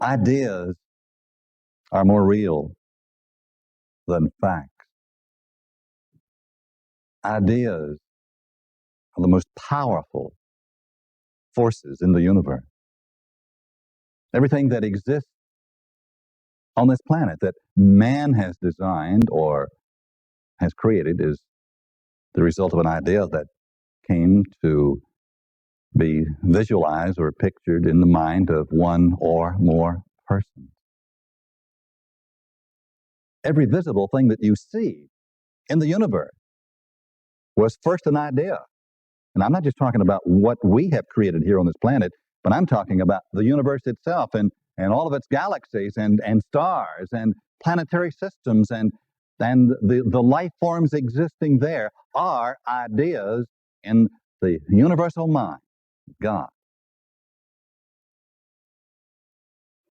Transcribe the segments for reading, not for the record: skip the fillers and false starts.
Ideas are more real than facts. Ideas are the most powerful forces in the universe. Everything that exists on this planet that man has designed or has created is the result of an idea that came to be visualized or pictured in the mind of one or more persons. Every visible thing that you see in the universe was first an idea. And I'm not just talking about what we have created here on this planet, but I'm talking about the universe itself and all of its galaxies and stars and planetary systems and the life forms existing there are ideas in the universal mind, God.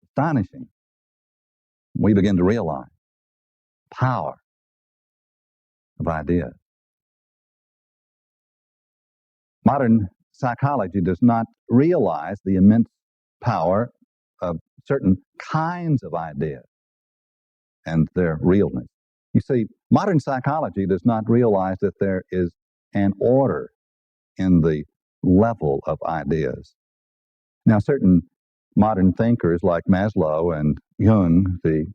Astonishing. We begin to realize power of ideas. Modern psychology does not realize the immense power of certain kinds of ideas and their realness. You see, modern psychology does not realize that there is an order in the level of ideas. Now, certain modern thinkers like Maslow and Jung, the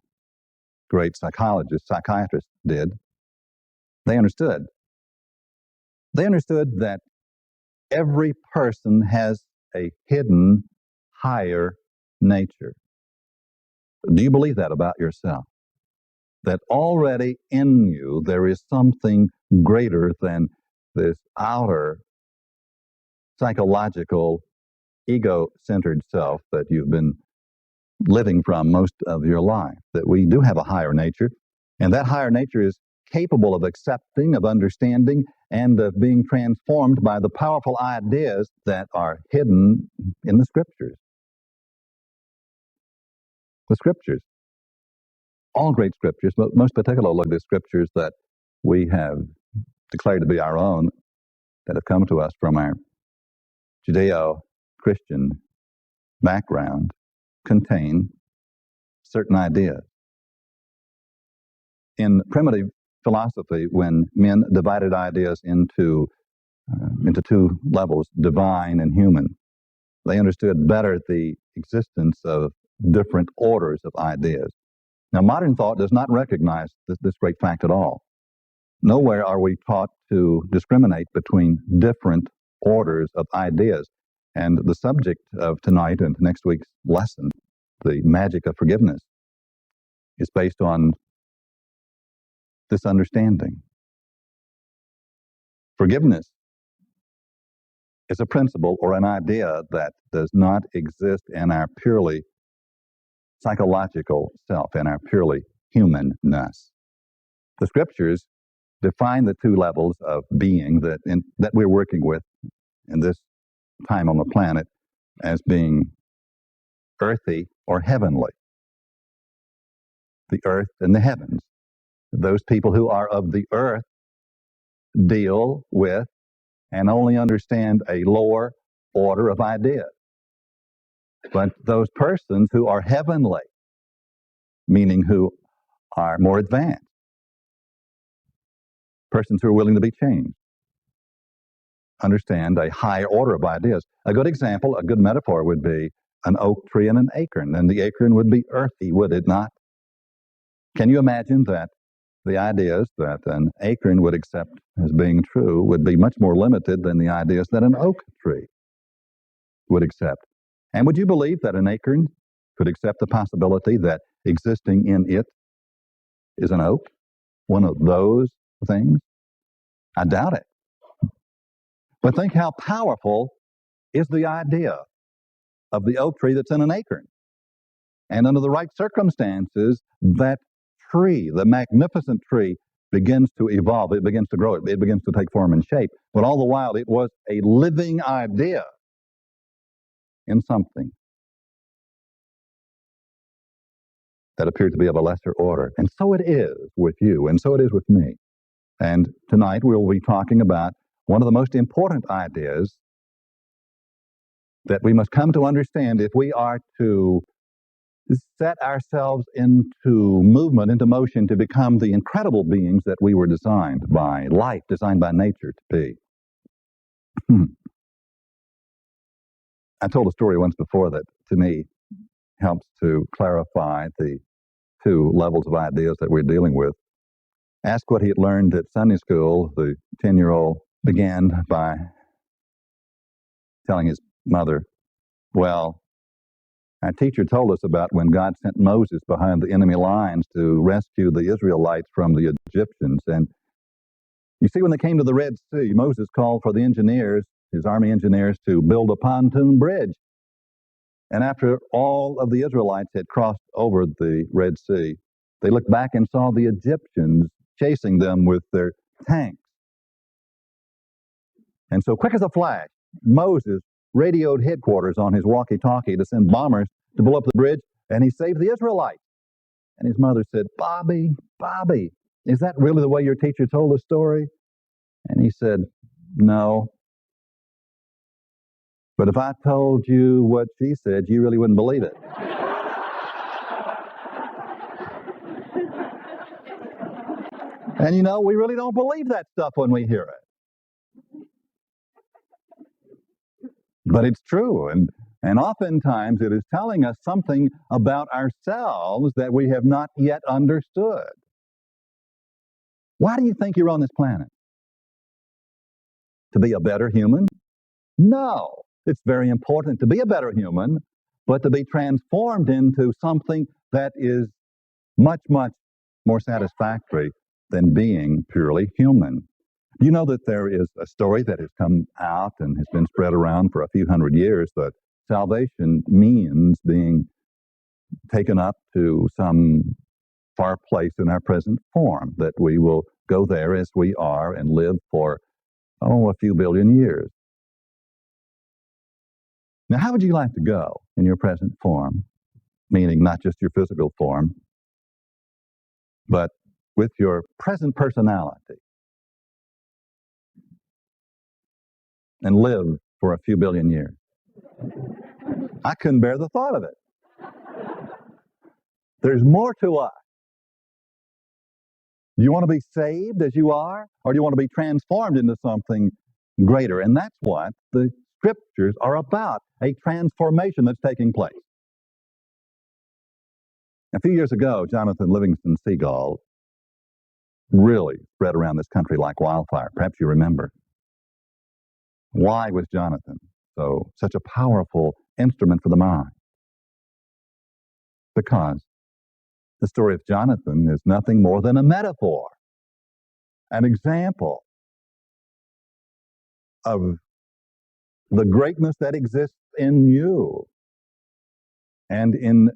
great psychiatrist, did. They understood that every person has a hidden higher nature. Do you believe that about yourself? That already in you there is something greater than this outer psychological ego-centered self that you've been living from most of your life, that we do have a higher nature, and that higher nature is capable of accepting, of understanding, and of being transformed by the powerful ideas that are hidden in the Scriptures. The Scriptures, all great Scriptures, but most particularly the Scriptures that we have declared to be our own, that have come to us from our Judeo-Christian background, contain certain ideas. In primitive philosophy, when men divided ideas into two levels, divine and human, they understood better the existence of different orders of ideas. Now, modern thought does not recognize this great fact at all. Nowhere are we taught to discriminate between different orders of ideas. And the subject of tonight and next week's lesson, the magic of forgiveness, is based on this understanding. Forgiveness is a principle or an idea that does not exist in our purely psychological self, in our purely humanness. The Scriptures define the two levels of being that we're working with in this time on the planet as being earthy or heavenly. The earth and the heavens. Those people who are of the earth deal with and only understand a lower order of ideas. But those persons who are heavenly, meaning who are more advanced, persons who are willing to be changed, understand a higher order of ideas. A good example, a good metaphor would be an oak tree and an acorn. And the acorn would be earthy, would it not? Can you imagine that the ideas that an acorn would accept as being true would be much more limited than the ideas that an oak tree would accept? And would you believe that an acorn could accept the possibility that existing in it is an oak? One of those things? I doubt it. But think how powerful is the idea of the oak tree that's in an acorn. And under the right circumstances, that tree, the magnificent tree, begins to evolve. It begins to grow. It begins to take form and shape. But all the while, it was a living idea in something that appeared to be of a lesser order. And so it is with you, and so it is with me. And tonight we'll be talking about one of the most important ideas that we must come to understand if we are to set ourselves into movement, into motion to become the incredible beings that we were designed by life, designed by nature to be. I told a story once before that, to me, helps to clarify the two levels of ideas that we're dealing with. Asked what he had learned at Sunday school, the 10-year-old began by telling his mother, well, our teacher told us about when God sent Moses behind the enemy lines to rescue the Israelites from the Egyptians. And you see, when they came to the Red Sea, Moses called for the engineers, his army engineers, to build a pontoon bridge. And after all of the Israelites had crossed over the Red Sea, they looked back and saw the Egyptians chasing them with their tanks. And so quick as a flash, Moses radioed headquarters on his walkie-talkie to send bombers to blow up the bridge, and he saved the Israelites. And his mother said, Bobby, is that really the way your teacher told the story? And he said, no. But if I told you what she said, you really wouldn't believe it. And you know, we really don't believe that stuff when we hear it. But it's true, and oftentimes it is telling us something about ourselves that we have not yet understood. Why do you think you're on this planet? To be a better human? No. It's very important to be a better human, but to be transformed into something that is much, much more satisfactory than being purely human. Do you know that there is a story that has come out and has been spread around for a few hundred years that salvation means being taken up to some far place in our present form, that we will go there as we are and live for, a few billion years. Now, how would you like to go in your present form? Meaning not just your physical form, but with your present personality, and live for a few billion years. I couldn't bear the thought of it. There's more to us. Do you want to be saved as you are, or do you want to be transformed into something greater? And that's what the Scriptures are about, a transformation that's taking place. A few years ago, Jonathan Livingston Seagull really spread around this country like wildfire. Perhaps you remember. Why was Jonathan such a powerful instrument for the mind? Because the story of Jonathan is nothing more than a metaphor, an example of the greatness that exists in you. And in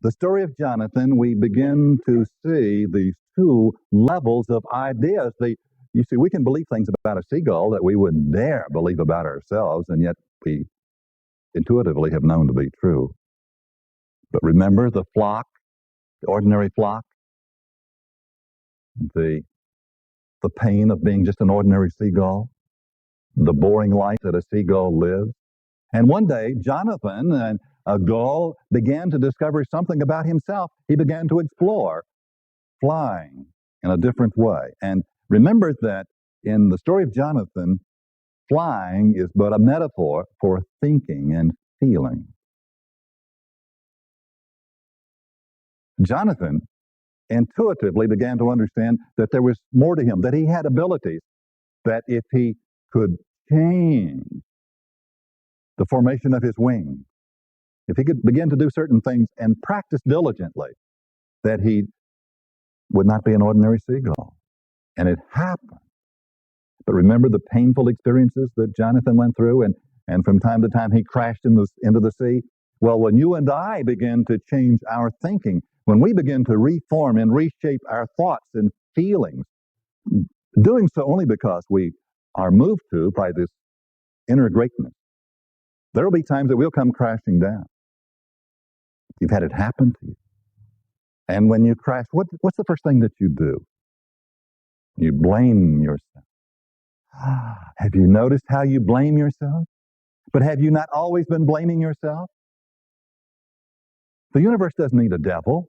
the story of Jonathan, we begin to see these two levels of ideas. You see, we can believe things about a seagull that we wouldn't dare believe about ourselves, and yet we intuitively have known to be true. But remember the flock, the ordinary flock, the pain of being just an ordinary seagull, the boring life that a seagull lives. And one day, Jonathan, a gull, began to discover something about himself. He began to explore flying in a different way. And remember that in the story of Jonathan, flying is but a metaphor for thinking and feeling. Jonathan intuitively began to understand that there was more to him, that he had abilities, that if he could change the formation of his wings, if he could begin to do certain things and practice diligently, that he would not be an ordinary seagull. And it happened. But remember the painful experiences that Jonathan went through, and from time to time he crashed into the sea? Well, when you and I begin to change our thinking, when we begin to reform and reshape our thoughts and feelings, doing so only because we are moved to by this inner greatness, there will be times that we'll come crashing down. You've had it happen to you. And when you crash, what's the first thing that you do? You blame yourself. Have you noticed how you blame yourself? But have you not always been blaming yourself? The universe doesn't need a devil.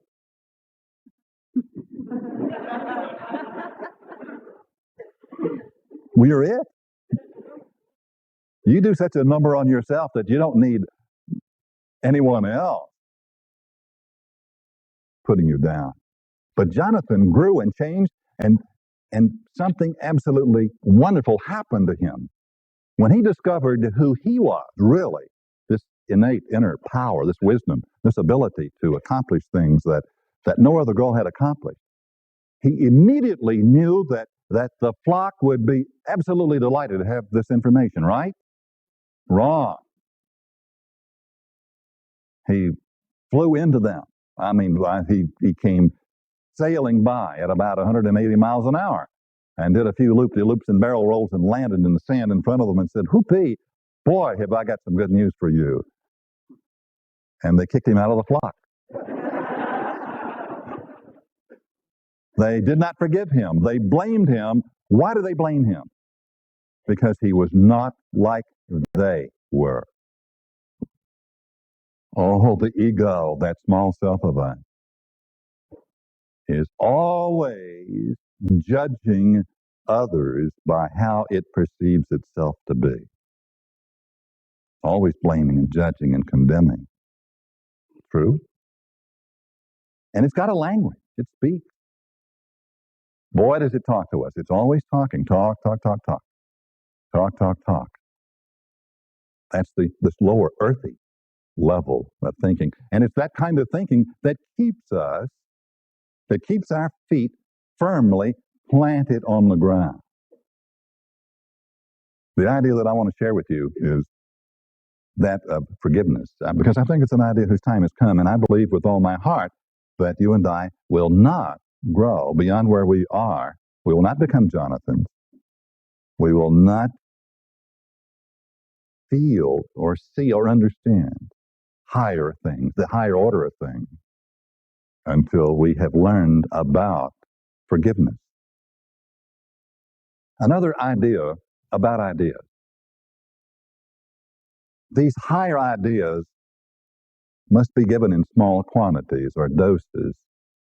We're it. You do such a number on yourself that you don't need anyone else putting you down. But Jonathan grew and changed, and something absolutely wonderful happened to him. When he discovered who he was, really, this innate inner power, this wisdom, this ability to accomplish things that no other girl had accomplished, he immediately knew that the flock would be absolutely delighted to have this information, right? Wrong. He flew into them. I mean, he came sailing by at about 180 miles an hour and did a few loop-de-loops and barrel rolls and landed in the sand in front of them and said, "Whoopee, boy, have I got some good news for you." And they kicked him out of the flock. They did not forgive him. They blamed him. Why do they blame him? Because he was not like they were. Oh, the ego, that small self of us, is always judging others by how it perceives itself to be. Always blaming and judging and condemning. True? And it's got a language. It speaks. Boy, does it talk to us. It's always talking. Talk, talk, talk, talk. Talk, talk, talk. That's this lower earthy level of thinking. And it's that kind of thinking that keeps us, that keeps our feet firmly planted on the ground. The idea that I want to share with you is that of forgiveness, because I think it's an idea whose time has come, and I believe with all my heart that you and I will not grow beyond where we are. We will not become Jonathans. We will not feel or see or understand higher things, the higher order of things, until we have learned about forgiveness. Another idea about ideas. These higher ideas must be given in small quantities or doses,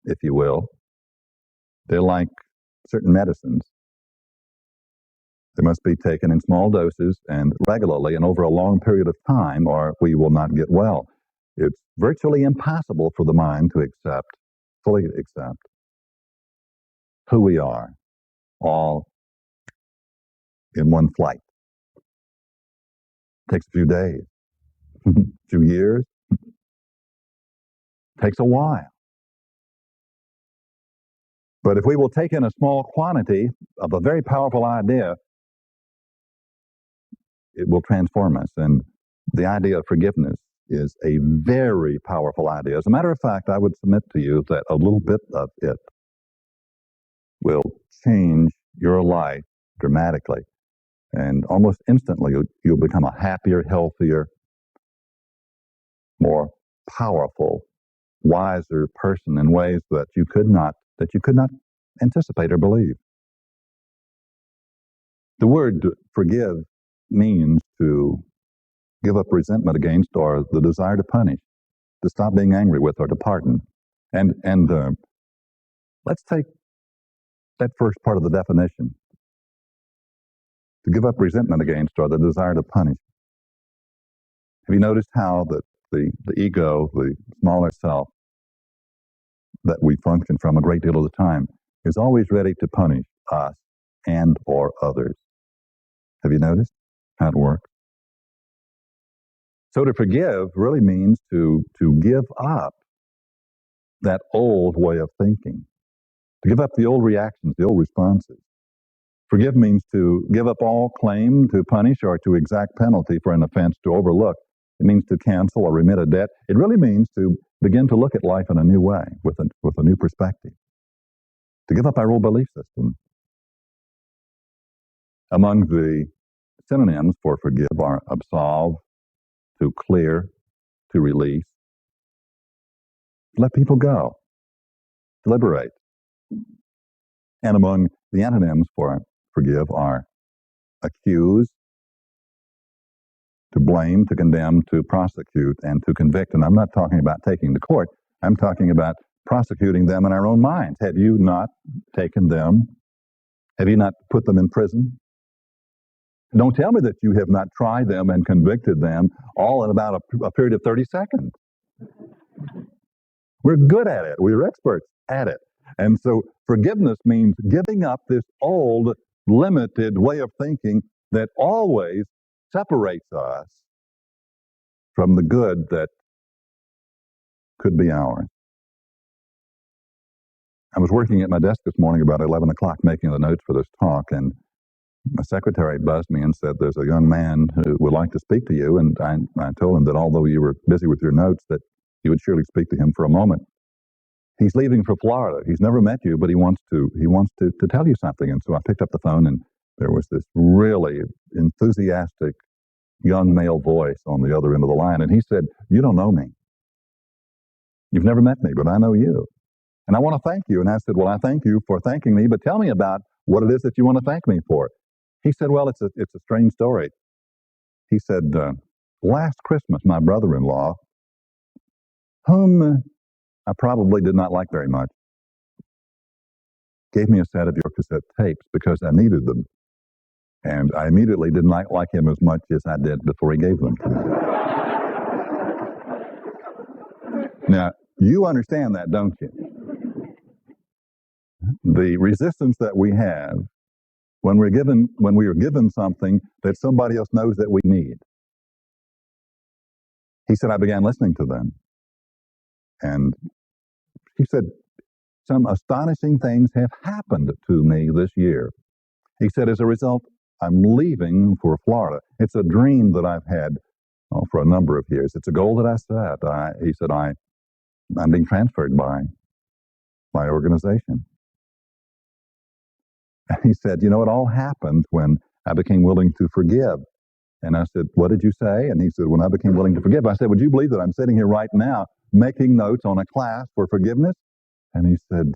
if you will. They're like certain medicines. They must be taken in small doses and regularly and over a long period of time, or we will not get well. It's virtually impossible for the mind to fully accept who we are, all in one flight. Takes a few days, a few years, takes a while. But if we will take in a small quantity of a very powerful idea, it will transform us. And the idea of forgiveness is a very powerful idea. As a matter of fact, I would submit to you that a little bit of it will change your life dramatically. And almost instantly, you'll become a happier, healthier, more powerful, wiser person in ways that you could not anticipate or believe. The word forgive means to give up resentment against or the desire to punish, to stop being angry with or to pardon. And let's take that first part of the definition. To give up resentment against or the desire to punish. Have you noticed how the ego, the smaller self that we function from a great deal of the time, is always ready to punish us and or others? Have you noticed how it works? So to forgive really means to give up that old way of thinking, to give up the old reactions, the old responses. Forgive means to give up all claim to punish or to exact penalty for an offense, to overlook. It means to cancel or remit a debt. It really means to begin to look at life in a new way, with a new perspective. To give up our old belief system. Among the synonyms for forgive are absolve, to clear, to release, to let people go, to liberate. And among the antonyms for forgive are accuse, to blame, to condemn, to prosecute, and to convict. And I'm not talking about taking to court. I'm talking about prosecuting them in our own minds. Have you not taken them? Have you not put them in prison? Don't tell me that you have not tried them and convicted them all in about a period of 30 seconds. We're good at it. We're experts at it. And so forgiveness means giving up this old, limited way of thinking that always separates us from the good that could be ours. I was working at my desk this morning about 11 o'clock making the notes for this talk, and my secretary buzzed me and said, there's a young man who would like to speak to you, and I told him that although you were busy with your notes, that you would surely speak to him for a moment. He's leaving for Florida. He's never met you, but he wants to tell you something. And so I picked up the phone, and there was this really enthusiastic young male voice on the other end of the line, and he said, you don't know me. You've never met me, but I know you. And I want to thank you. And I said, well, I thank you for thanking me, but tell me about what it is that you want to thank me for. He said, well, it's a strange story. He said, last Christmas, my brother-in-law, whom I probably did not like very much, gave me a set of your cassette tapes because I needed them. And I immediately did not like him as much as I did before he gave them to me. Now, you understand that, don't you? The resistance that we have when we are given something that somebody else knows that we need. He said, I began listening to them. And he said, some astonishing things have happened to me this year. He said, as a result, I'm leaving for Florida. It's a dream that I've had for a number of years. It's a goal that I set. He said, I'm being transferred by my organization. And he said, it all happened when I became willing to forgive. And I said, what did you say? And he said, when I became willing to forgive. I said, would you believe that I'm sitting here right now making notes on a class for forgiveness? And he said,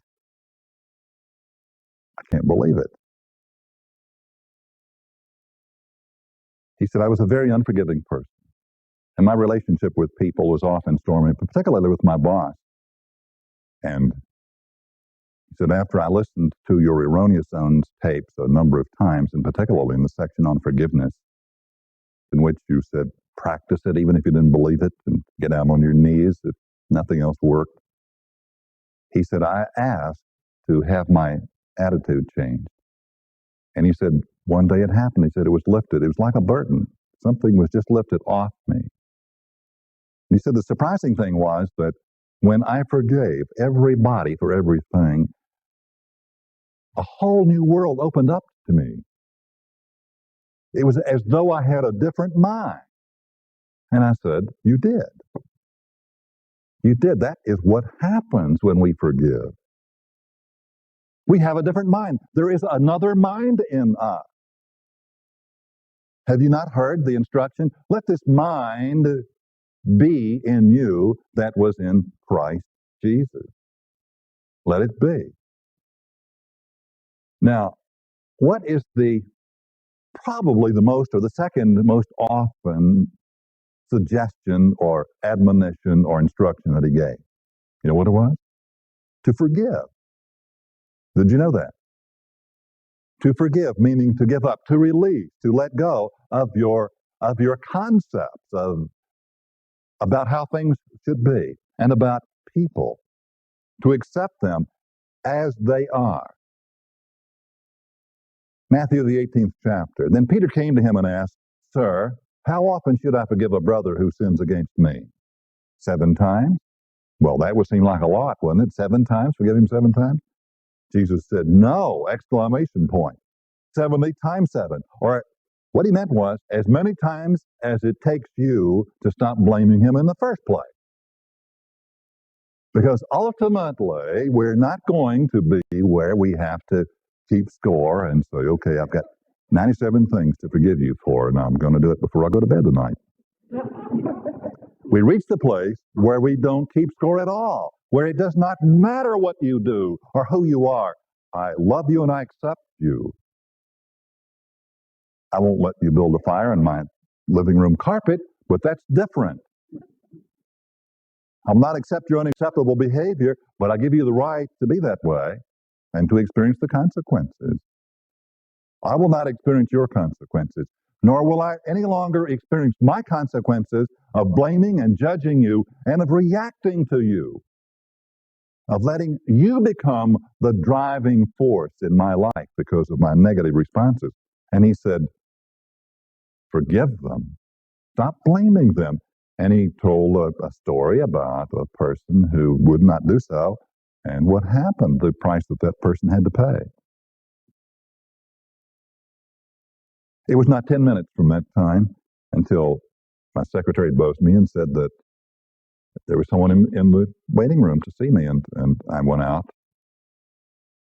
I can't believe it. He said, I was a very unforgiving person. And my relationship with people was often stormy, particularly with my boss. And he said, after I listened to your Erroneous Zones tapes a number of times, and particularly in the section on forgiveness, in which you said, practice it even if you didn't believe it, and get down on your knees if nothing else worked. He said, I asked to have my attitude changed. And he said, one day it happened. He said, it was lifted. It was like a burden. Something was just lifted off me. He said, the surprising thing was that when I forgave everybody for everything, a whole new world opened up to me. It was as though I had a different mind. And I said, you did. You did. That is what happens when we forgive. We have a different mind. There is another mind in us. Have you not heard the instruction? Let this mind be in you that was in Christ Jesus. Let it be. Now, what is probably the most or the second most often suggestion or admonition or instruction that he gave? You know what it was? To forgive. Did you know that? To forgive, meaning to give up, to release, to let go of your concepts about how things should be and about people, to accept them as they are. Matthew, the 18th chapter. Then Peter came to him and asked, Sir, how often should I forgive a brother who sins against me? 7 times? Well, that would seem like a lot, wouldn't it? 7 times? Forgive him 7 times? Jesus said, no, exclamation point. 70 times 7. Or what he meant was, as many times as it takes you to stop blaming him in the first place. Because ultimately, we're not going to be where we have to keep score and say, okay, I've got 97 things to forgive you for, and I'm going to do it before I go to bed tonight. We reach the place where we don't keep score at all, where it does not matter what you do or who you are. I love you and I accept you. I won't let you build a fire in my living room carpet, but that's different. I'll not accept your unacceptable behavior, but I give you the right to be that way and to experience the consequences. I will not experience your consequences, nor will I any longer experience my consequences of blaming and judging you and of reacting to you, of letting you become the driving force in my life because of my negative responses. And he said, forgive them. Stop blaming them. And he told a story about a person who would not do so and what happened, the price that that person had to pay. It was not 10 minutes from that time until my secretary buzzed me and said that there was someone in the waiting room to see me, and I went out.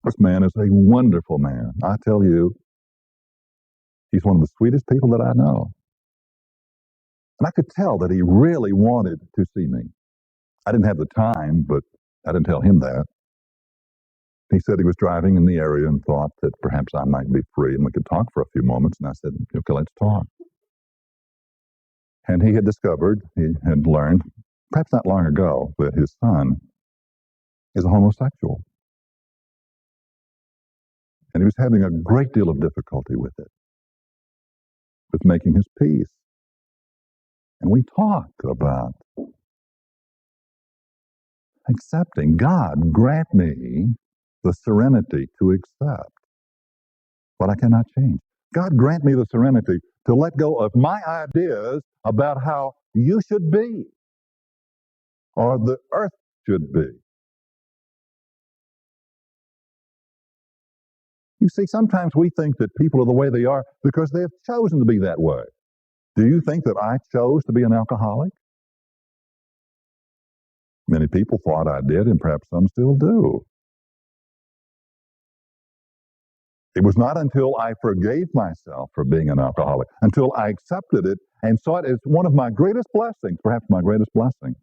This man is a wonderful man. I tell you, he's one of the sweetest people that I know. And I could tell that he really wanted to see me. I didn't have the time, but I didn't tell him that. He said he was driving in the area and thought that perhaps I might be free and we could talk for a few moments. And I said, okay, let's talk. And he had discovered, he had learned, perhaps not long ago, that his son is a homosexual. And he was having a great deal of difficulty with it, with making his peace. And we talked about accepting. God, grant me the serenity to accept what I cannot change. God, grant me the serenity to let go of my ideas about how you should be or the earth should be. You see, sometimes we think that people are the way they are because they have chosen to be that way. Do you think that I chose to be an alcoholic? Many people thought I did, and perhaps some still do. It was not until I forgave myself for being an alcoholic, until I accepted it and saw it as one of my greatest blessings, perhaps my greatest blessing.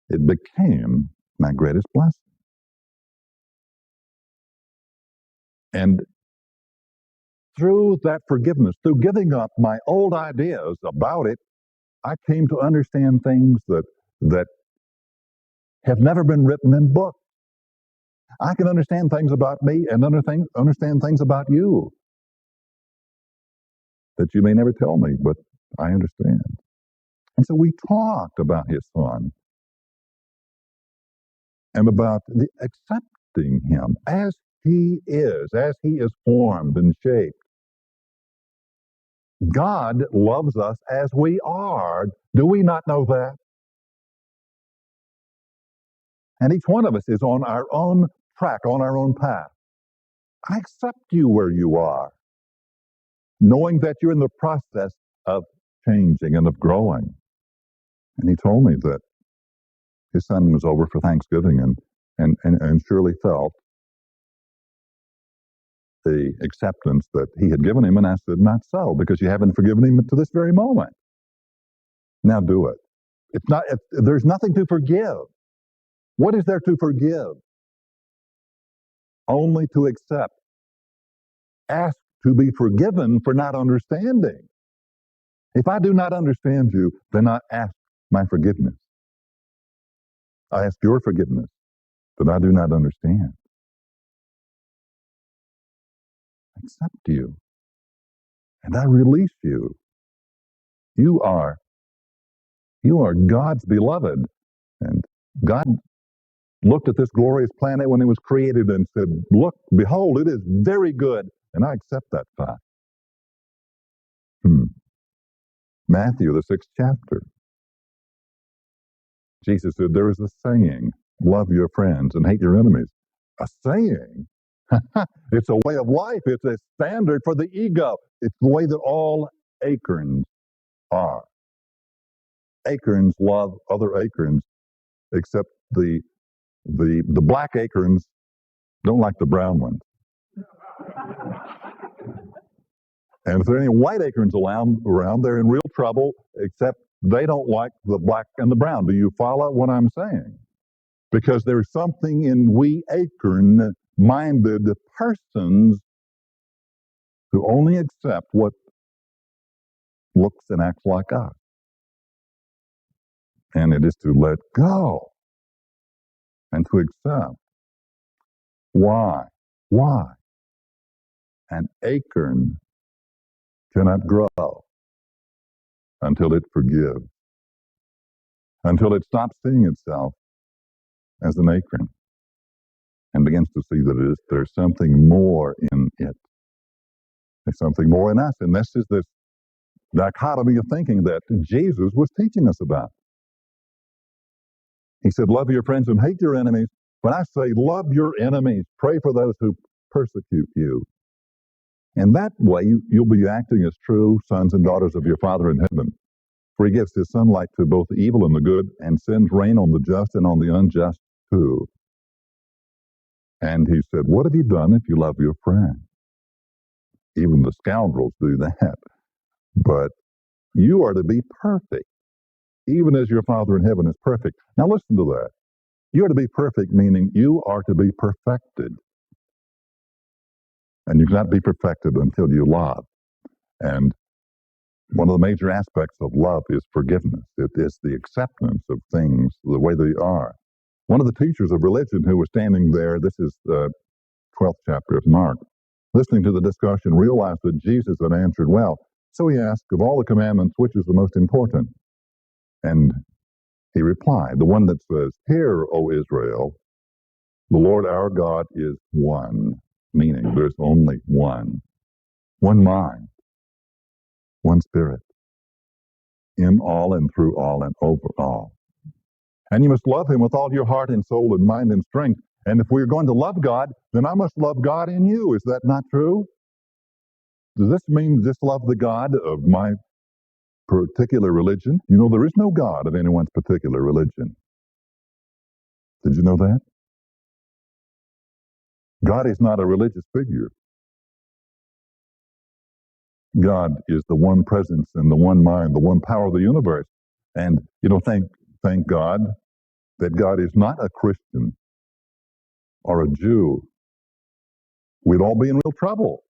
It became my greatest blessing. And through that forgiveness, through giving up my old ideas about it, I came to understand things that have never been written in books. I can understand things about me and understand things about you that you may never tell me, but I understand. And so we talked about his son and about accepting him as he is formed and shaped. God loves us as we are. Do we not know that? And each one of us is on our own track, on our own path. I accept you where you are, knowing that you're in the process of changing and of growing. And he told me that his son was over for Thanksgiving and surely felt the acceptance that he had given him. And I said, not so, because you haven't forgiven him to this very moment. Now do it. There's nothing to forgive. What is there to forgive? Only to accept. Ask to be forgiven for not understanding. If I do not understand you, then I ask my forgiveness. I ask your forgiveness, but I do not understand. I accept you, and I release you. You are God's beloved, and God looked at this glorious planet when it was created and said, look, behold, it is very good, and I accept that fact. Matthew, the 6th chapter. Jesus said, there is a saying, love your friends and hate your enemies. A saying? It's a way of life. It's a standard for the ego. It's the way that all acorns are. Acorns love other acorns, except the black acorns don't like the brown ones. And if there are any white acorns around, they're in real trouble, except they don't like the black and the brown. Do you follow what I'm saying? Because there's something in we acorn-minded persons who only accept what looks and acts like us. And it is to let go and to accept. Why? Why? An acorn cannot grow until it forgives, until it stops seeing itself as an acorn and begins to see that there's something more in it. There's something more in us. And this is this dichotomy of thinking that Jesus was teaching us about. He said, love your friends and hate your enemies. When I say love your enemies, pray for those who persecute you. And that way, you'll be acting as true sons and daughters of your Father in heaven. For he gives his sunlight to both the evil and the good, and sends rain on the just and on the unjust too. And he said, what have you done if you love your friend? Even the scoundrels do that. But you are to be perfect, even as your Father in heaven is perfect. Now listen to that. You are to be perfect, meaning you are to be perfected. And you cannot be perfected until you love. And one of the major aspects of love is forgiveness. It is the acceptance of things the way they are. One of the teachers of religion who was standing there, this is the 12th chapter of Mark, listening to the discussion, realized that Jesus had answered well. So he asked, of all the commandments, which is the most important? And he replied, the one that says, hear, O Israel, the Lord our God is one, meaning there's only one mind, one spirit, in all and through all and over all. And you must love him with all your heart and soul and mind and strength. And if we're going to love God, then I must love God in you. Is that not true? Does this mean just love the God of my particular religion? You know, there is no God of anyone's particular religion. Did you know that? God is not a religious figure. God is the one presence and the one mind, the one power of the universe. And, thank God that God is not a Christian or a Jew. We'd all be in real trouble.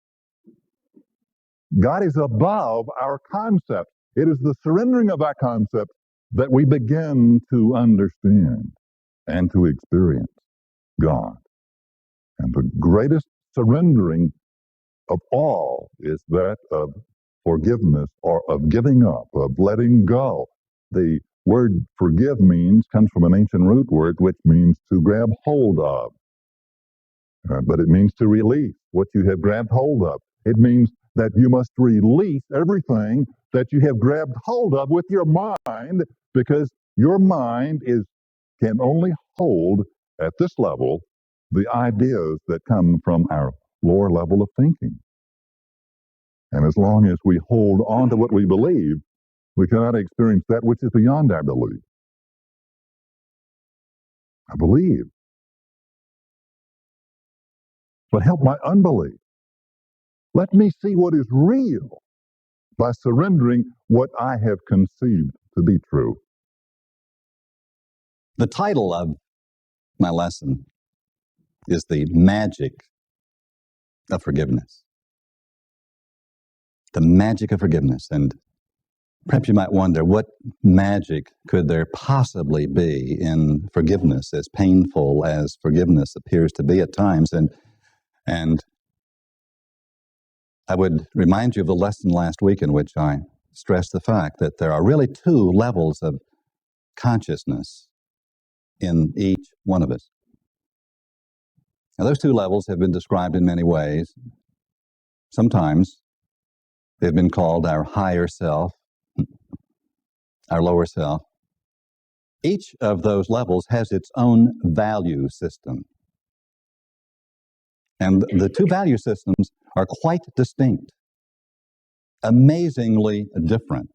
God is above our concepts. It is the surrendering of our concepts that we begin to understand and to experience God. And the greatest surrendering of all is that of forgiveness or of giving up, of letting go. The word forgive comes from an ancient root word which means to grab hold of. But it means to release what you have grabbed hold of. It means that you must release everything that you have grabbed hold of with your mind, because your mind can only hold at this level the ideas that come from our lower level of thinking. And as long as we hold on to what we believe, we cannot experience that which is beyond our belief. I believe. But help my unbelief. Let me see what is real by surrendering what I have conceived to be true. The title of my lesson is The Magic of Forgiveness. The magic of forgiveness. And perhaps you might wonder, what magic could there possibly be in forgiveness, as painful as forgiveness appears to be at times? And I would remind you of the lesson last week in which I stressed the fact that there are really two levels of consciousness in each one of us. Now, those two levels have been described in many ways. Sometimes they've been called our higher self, our lower self. Each of those levels has its own value system. And the two value systems are quite distinct, amazingly different.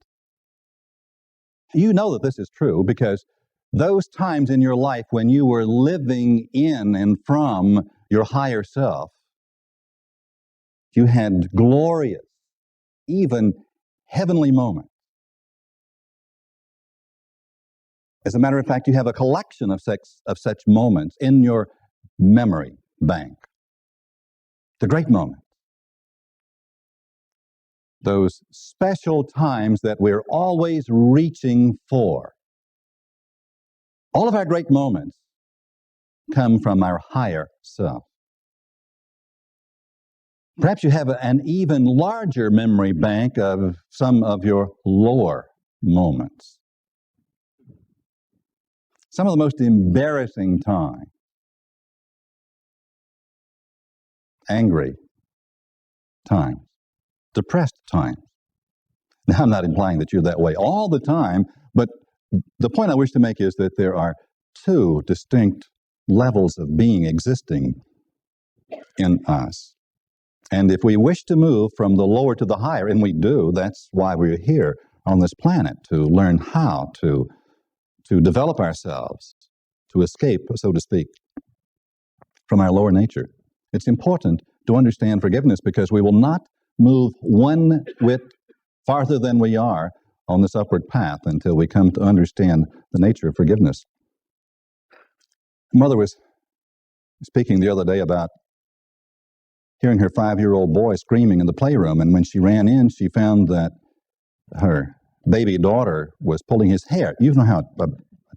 You know that this is true because those times in your life when you were living in and from your higher self, you had glorious, even heavenly moments. As a matter of fact, you have a collection of such moments in your memory bank. The great moments. those special times that we're always reaching for. All of our great moments come from our higher self. Perhaps you have an even larger memory bank of some of your lower moments. Some of the most embarrassing times. Angry times. Depressed times. Now, I'm not implying that you're that way all the time, but the point I wish to make is that there are two distinct levels of being existing in us. And if we wish to move from the lower to the higher, and we do, that's why we're here on this planet, to learn how to develop ourselves, to escape, so to speak, from our lower nature. It's important to understand forgiveness because we will not move one whit farther than we are on this upward path until we come to understand the nature of forgiveness. Mother was speaking the other day about hearing her 5-year-old boy screaming in the playroom, and when she ran in, she found that her baby daughter was pulling his hair. You know how a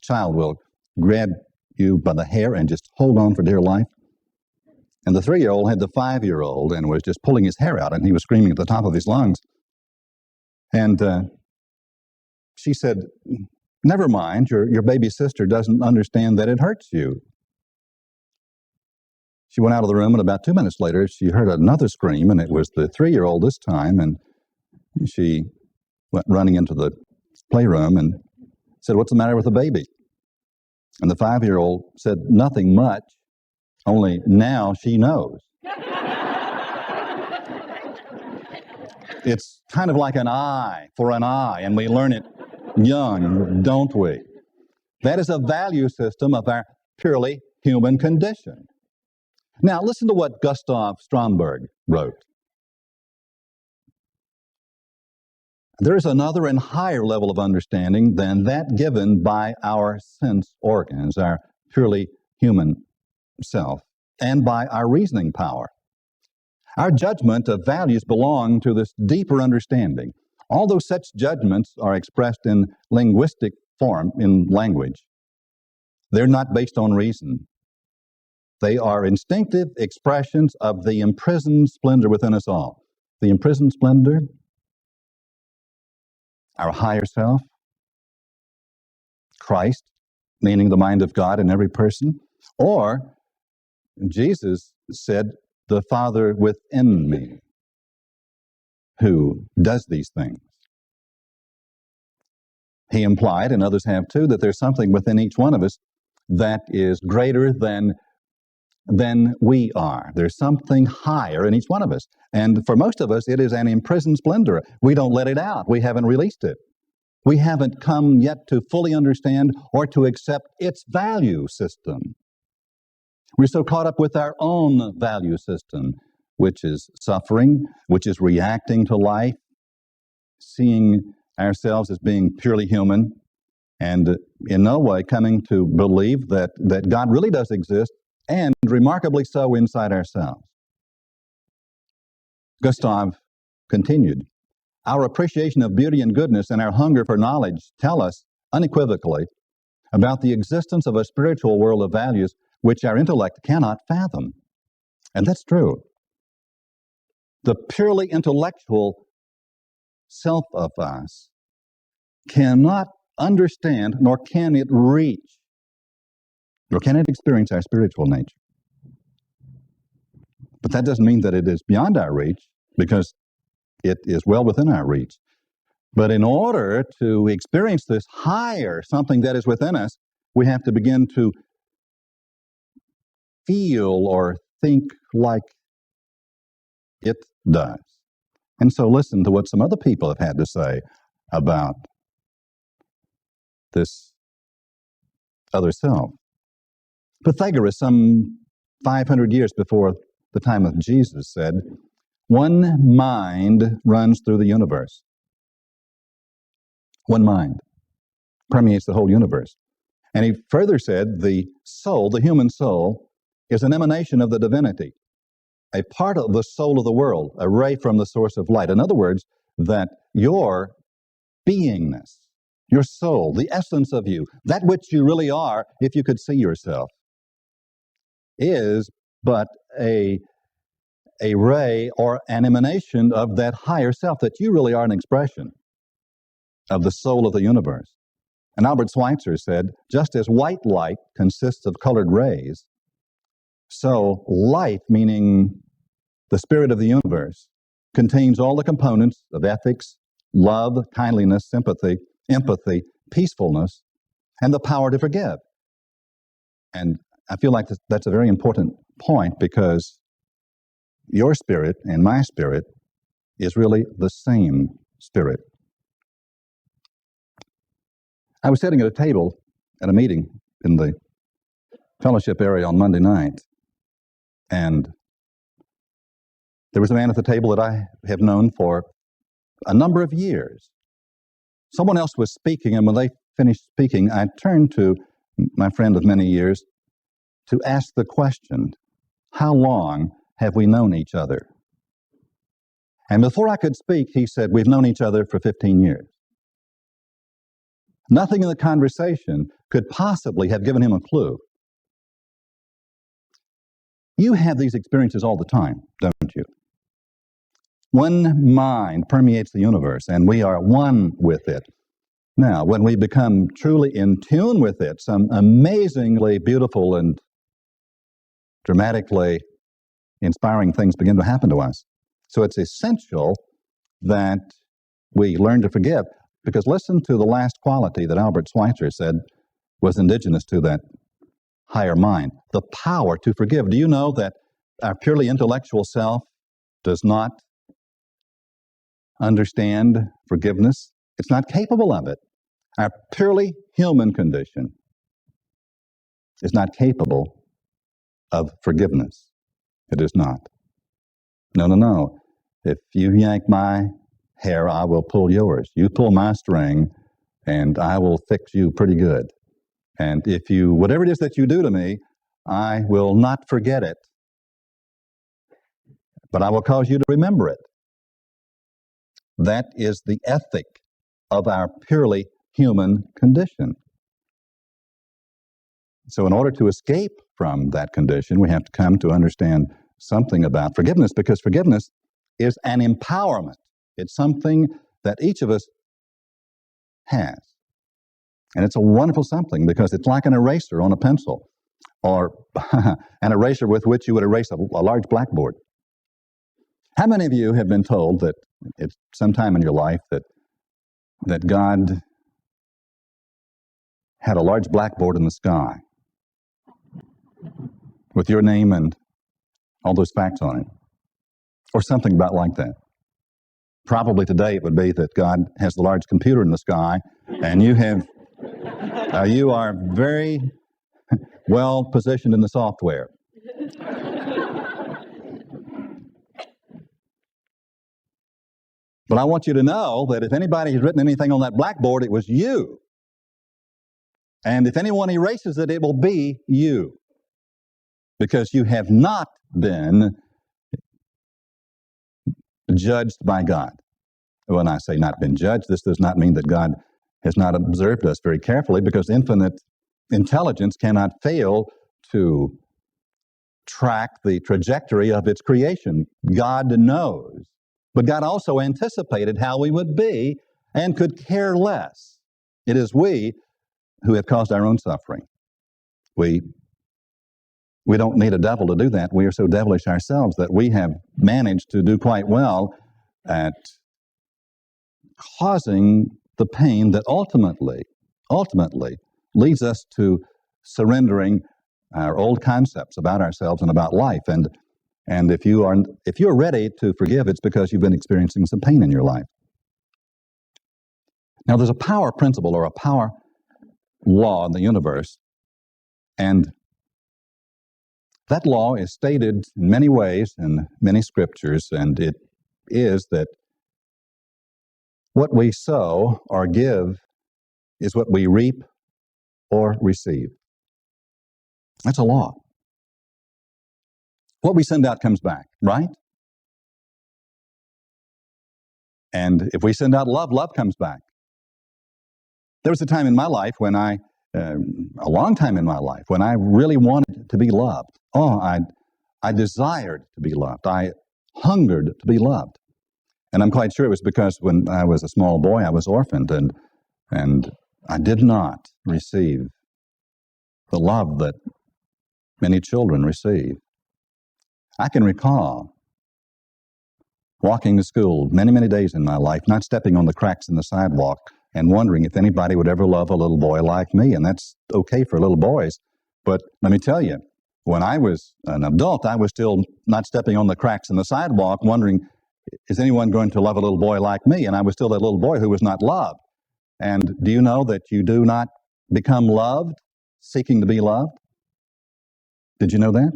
child will grab you by the hair and just hold on for dear life? And the 3-year-old had the 5-year-old and was just pulling his hair out, and he was screaming at the top of his lungs. And she said, "Never mind, your baby sister doesn't understand that it hurts you." She went out of the room, and about 2 minutes later, she heard another scream, and it was the 3-year-old this time, and she went running into the playroom and said, "What's the matter with the baby?" And the 5-year-old said, "Nothing much, only now she knows." It's kind of like an eye for an eye, and we learn it young, don't we? That is a value system of our purely human condition. Now, listen to what Gustav Stromberg wrote. There is another and higher level of understanding than that given by our sense organs, our purely human self, and by our reasoning power. Our judgment of values belong to this deeper understanding. Although such judgments are expressed in linguistic form, in language, they're not based on reason. They are instinctive expressions of the imprisoned splendor within us all. The imprisoned splendor, our higher self, Christ, meaning the mind of God in every person, or Jesus said, "The Father within me who does these things." He implied, and others have too, that there's something within each one of us that is greater than we are. There's something higher in each one of us. And for most of us, it is an imprisoned splendor. We don't let it out. We haven't released it. We haven't come yet to fully understand or to accept its value system. We're so caught up with our own value system, which is suffering, which is reacting to life, seeing ourselves as being purely human, and in no way coming to believe that God really does exist, and remarkably so inside ourselves. Gustav continued, "Our appreciation of beauty and goodness and our hunger for knowledge tell us unequivocally about the existence of a spiritual world of values which our intellect cannot fathom." And that's true. The purely intellectual self of us cannot understand, nor can it reach, nor can it experience our spiritual nature. But that doesn't mean that it is beyond our reach, because it is well within our reach. But in order to experience this higher something that is within us, we have to begin to feel or think like it does. And so listen to what some other people have had to say about this other self. Pythagoras, some 500 years before the time of Jesus, said, "One mind runs through the universe." One mind permeates the whole universe. And he further said, the soul, the human soul, is an emanation of the divinity, a part of the soul of the world, a ray from the source of light. In other words, that your beingness, your soul, the essence of you, that which you really are, if you could see yourself, is but a ray or an emanation of that higher self, that you really are an expression of the soul of the universe. And Albert Schweitzer said, just as white light consists of colored rays, so light, meaning the spirit of the universe, contains all the components of ethics, love, kindliness, sympathy, empathy, peacefulness, and the power to forgive. And I feel like that's a very important point, because your spirit and my spirit is really the same spirit. I was sitting at a table at a meeting in the fellowship area on Monday night, and there was a man at the table that I have known for a number of years. Someone else was speaking, and when they finished speaking, I turned to my friend of many years to ask the question, how long have we known each other? And before I could speak, he said, we've known each other for 15 years. Nothing in the conversation could possibly have given him a clue. You have these experiences all the time, don't you? One mind permeates the universe, and we are one with it. Now, when we become truly in tune with it, some amazingly beautiful and dramatically inspiring things begin to happen to us. So it's essential that we learn to forgive, because listen to the last quality that Albert Schweitzer said was indigenous to that higher mind, the power to forgive. Do you know that our purely intellectual self does not understand forgiveness? It's not capable of it. Our purely human condition is not capable of forgiveness. It is not. No. If you yank my hair, I will pull yours. You pull my string, and I will fix you pretty good. And if you, whatever it is that you do to me, I will not forget it, but I will cause you to remember it. That is the ethic of our purely human condition. So in order to escape from that condition, we have to come to understand something about forgiveness, because forgiveness is an empowerment. It's something that each of us has. And it's a wonderful something, because it's like an eraser on a pencil, or an eraser with which you would erase a large blackboard. How many of you have been told that at some time in your life that God had a large blackboard in the sky with your name and all those facts on it, or something about like that? Probably today it would be that God has the large computer in the sky, and you are very well positioned in the software. But I want you to know that if anybody has written anything on that blackboard, it was you. And if anyone erases it, it will be you. Because you have not been judged by God. When I say not been judged, this does not mean that God has not observed us very carefully, because infinite intelligence cannot fail to track the trajectory of its creation. God knows. But God also anticipated how we would be and could care less. It is we who have caused our own suffering. We don't need a devil to do that. We are so devilish ourselves that we have managed to do quite well at causing the pain that ultimately leads us to surrendering our old concepts about ourselves and about life. And if you're ready to forgive, it's because you've been experiencing some pain in your life. Now, there's a power principle or a power law in the universe, and that law is stated in many ways in many scriptures, and it is that what we sow or give is what we reap or receive. That's a law. What we send out comes back, right? And if we send out love, love comes back. There was a time in my life when a long time in my life, when I really wanted to be loved. Oh, I desired to be loved. I hungered to be loved. And I'm quite sure it was because when I was a small boy, I was orphaned, and I did not receive the love that many children receive. I can recall walking to school many, many days in my life, not stepping on the cracks in the sidewalk and wondering if anybody would ever love a little boy like me. And that's okay for little boys. But let me tell you, when I was an adult, I was still not stepping on the cracks in the sidewalk, wondering, is anyone going to love a little boy like me? And I was still that little boy who was not loved. And do you know that you do not become loved seeking to be loved? Did you know that?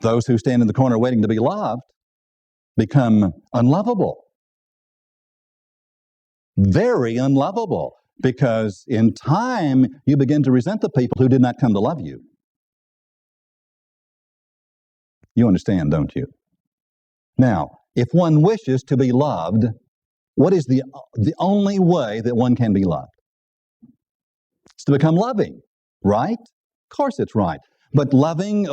Those who stand in the corner waiting to be loved become unlovable. Very unlovable. Because in time, you begin to resent the people who did not come to love you. You understand, don't you? Now, if one wishes to be loved, what is the only way that one can be loved? It's to become loving, right? Of course it's right. But loving,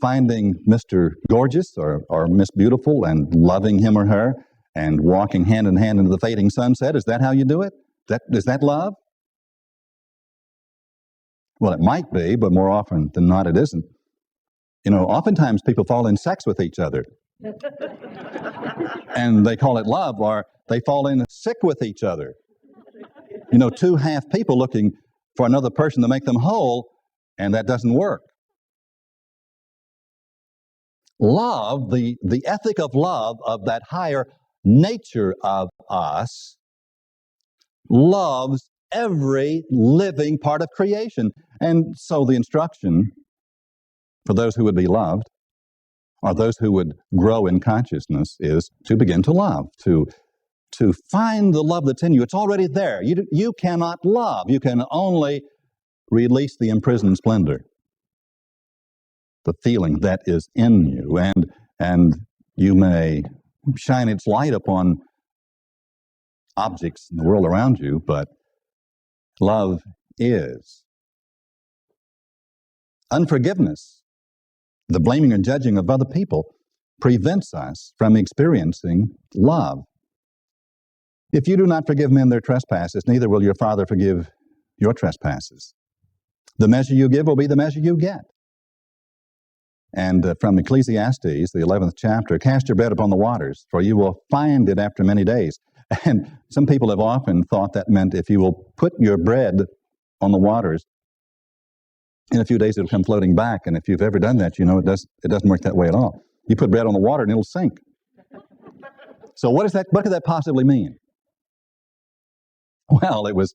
finding Mr. Gorgeous or Miss Beautiful and loving him or her and walking hand in hand into the fading sunset, is that how you do it? Is that love? Well, it might be, but more often than not, it isn't. You know, oftentimes people fall in sex with each other. And they call it love, or they fall in sick with each other. You know, two half people looking for another person to make them whole, and that doesn't work. Love, the ethic of love, of that higher nature of us, loves every living part of creation. And so the instruction for those who would be loved, or those who would grow in consciousness, is to begin to love, to find the love that's in you. It's already there. You cannot love. You can only release the imprisoned splendor, the feeling that is in you, and you may shine its light upon objects in the world around you, but love is. Unforgiveness, the blaming and judging of other people, prevents us from experiencing love. If you do not forgive men their trespasses, neither will your Father forgive your trespasses. The measure you give will be the measure you get. And from Ecclesiastes, the 11th chapter, cast your bread upon the waters, for you will find it after many days. And some people have often thought that meant if you will put your bread on the waters, in a few days it'll come floating back. And if you've ever done that, you know it doesn't work that way at all. You put bread on the water and it'll sink. So what could that possibly mean? Well, it was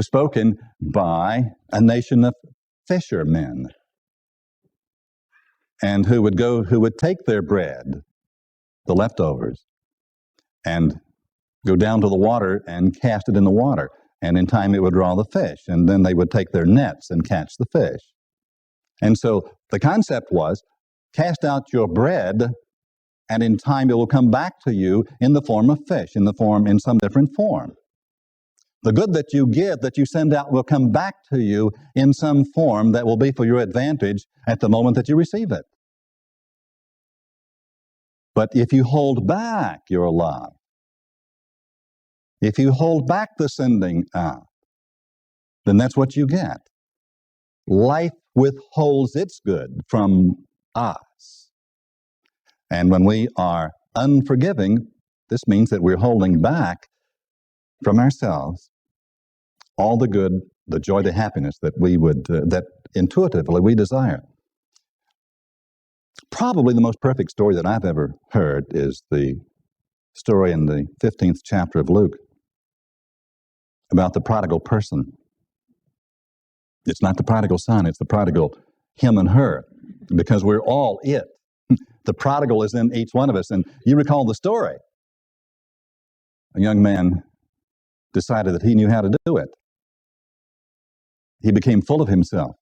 spoken by a nation of fishermen, and who would take their bread, the leftovers, and go down to the water and cast it in the water. And in time it would draw the fish. And then they would take their nets and catch the fish. And so the concept was, cast out your bread, and in time it will come back to you in the form of fish, in some different form. The good that you give, that you send out, will come back to you in some form that will be for your advantage at the moment that you receive it. But if you hold back your love, if you hold back the sending out, then that's what you get. Life withholds its good from us. And when we are unforgiving, this means that we're holding back from ourselves all the good, the joy, the happiness that that intuitively we desire. Probably the most perfect story that I've ever heard is the story in the 15th chapter of Luke about the prodigal person. It's not the prodigal son, it's the prodigal him and her, because we're all it. The prodigal is in each one of us. And you recall the story. A young man decided that he knew how to do it. He became full of himself.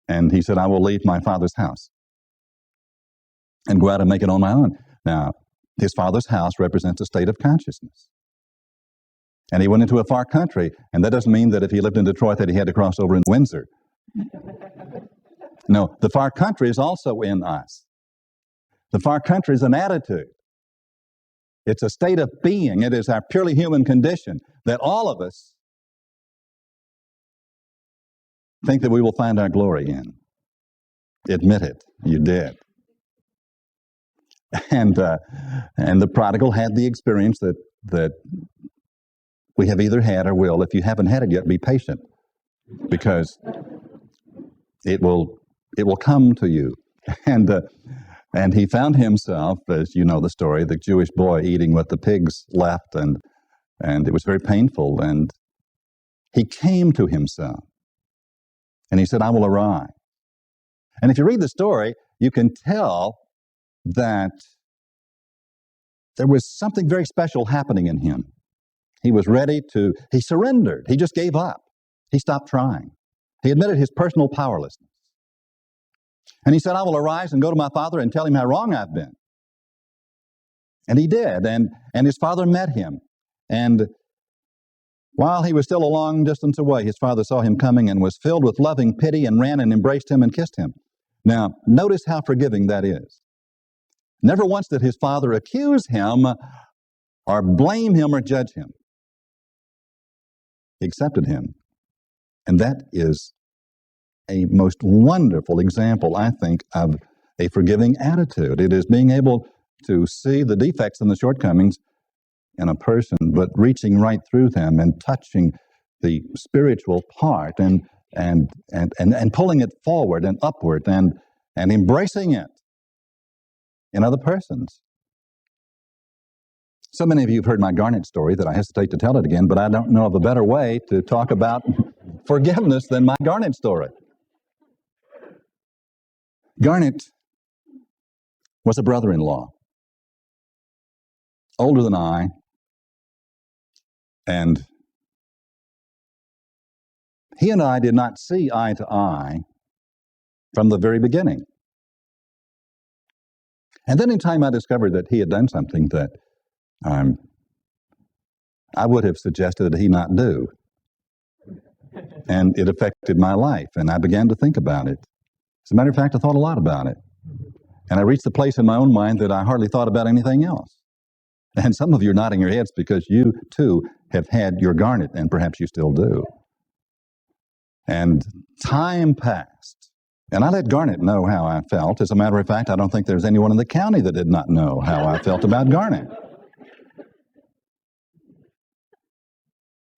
And he said, I will leave my father's house and go out and make it on my own. Now, his father's house represents a state of consciousness. And he went into a far country, and that doesn't mean that if he lived in Detroit that he had to cross over in Windsor. No, the far country is also in us. The far country is an attitude. It's a state of being. It is our purely human condition that all of us think that we will find our glory in. Admit it, you did. And the prodigal had the experience that we have either had or will. If you haven't had it yet, be patient, because it will come to you. And he found himself, as you know the story, the Jewish boy eating what the pigs left, and it was very painful. And he came to himself, and he said, "I will arise." And if you read the story, you can tell that there was something very special happening in him. He was ready he surrendered. He just gave up. He stopped trying. He admitted his personal powerlessness. And he said, "I will arise and go to my father and tell him how wrong I've been." And he did. And his father met him. And while he was still a long distance away, his father saw him coming and was filled with loving pity and ran and embraced him and kissed him. Now, notice how forgiving that is. Never once did his father accuse him or blame him or judge him. He accepted him. And that is a most wonderful example, I think, of a forgiving attitude. It is being able to see the defects and the shortcomings in a person, but reaching right through them and touching the spiritual part and pulling it forward and upward and embracing it in other persons. So many of you have heard my garnet story that I hesitate to tell it again, but I don't know of a better way to talk about forgiveness than my garnet story. Garnet was a brother-in-law, older than I, and he and I did not see eye to eye from the very beginning. And then in time I discovered that he had done something that I would have suggested that he not do. And it affected my life, and I began to think about it. As a matter of fact, I thought a lot about it. And I reached the place in my own mind that I hardly thought about anything else. And some of you are nodding your heads because you, too, have had your garnet, and perhaps you still do. And time passed, and I let Garnet know how I felt. As a matter of fact, I don't think there's anyone in the county that did not know how I felt about Garnet.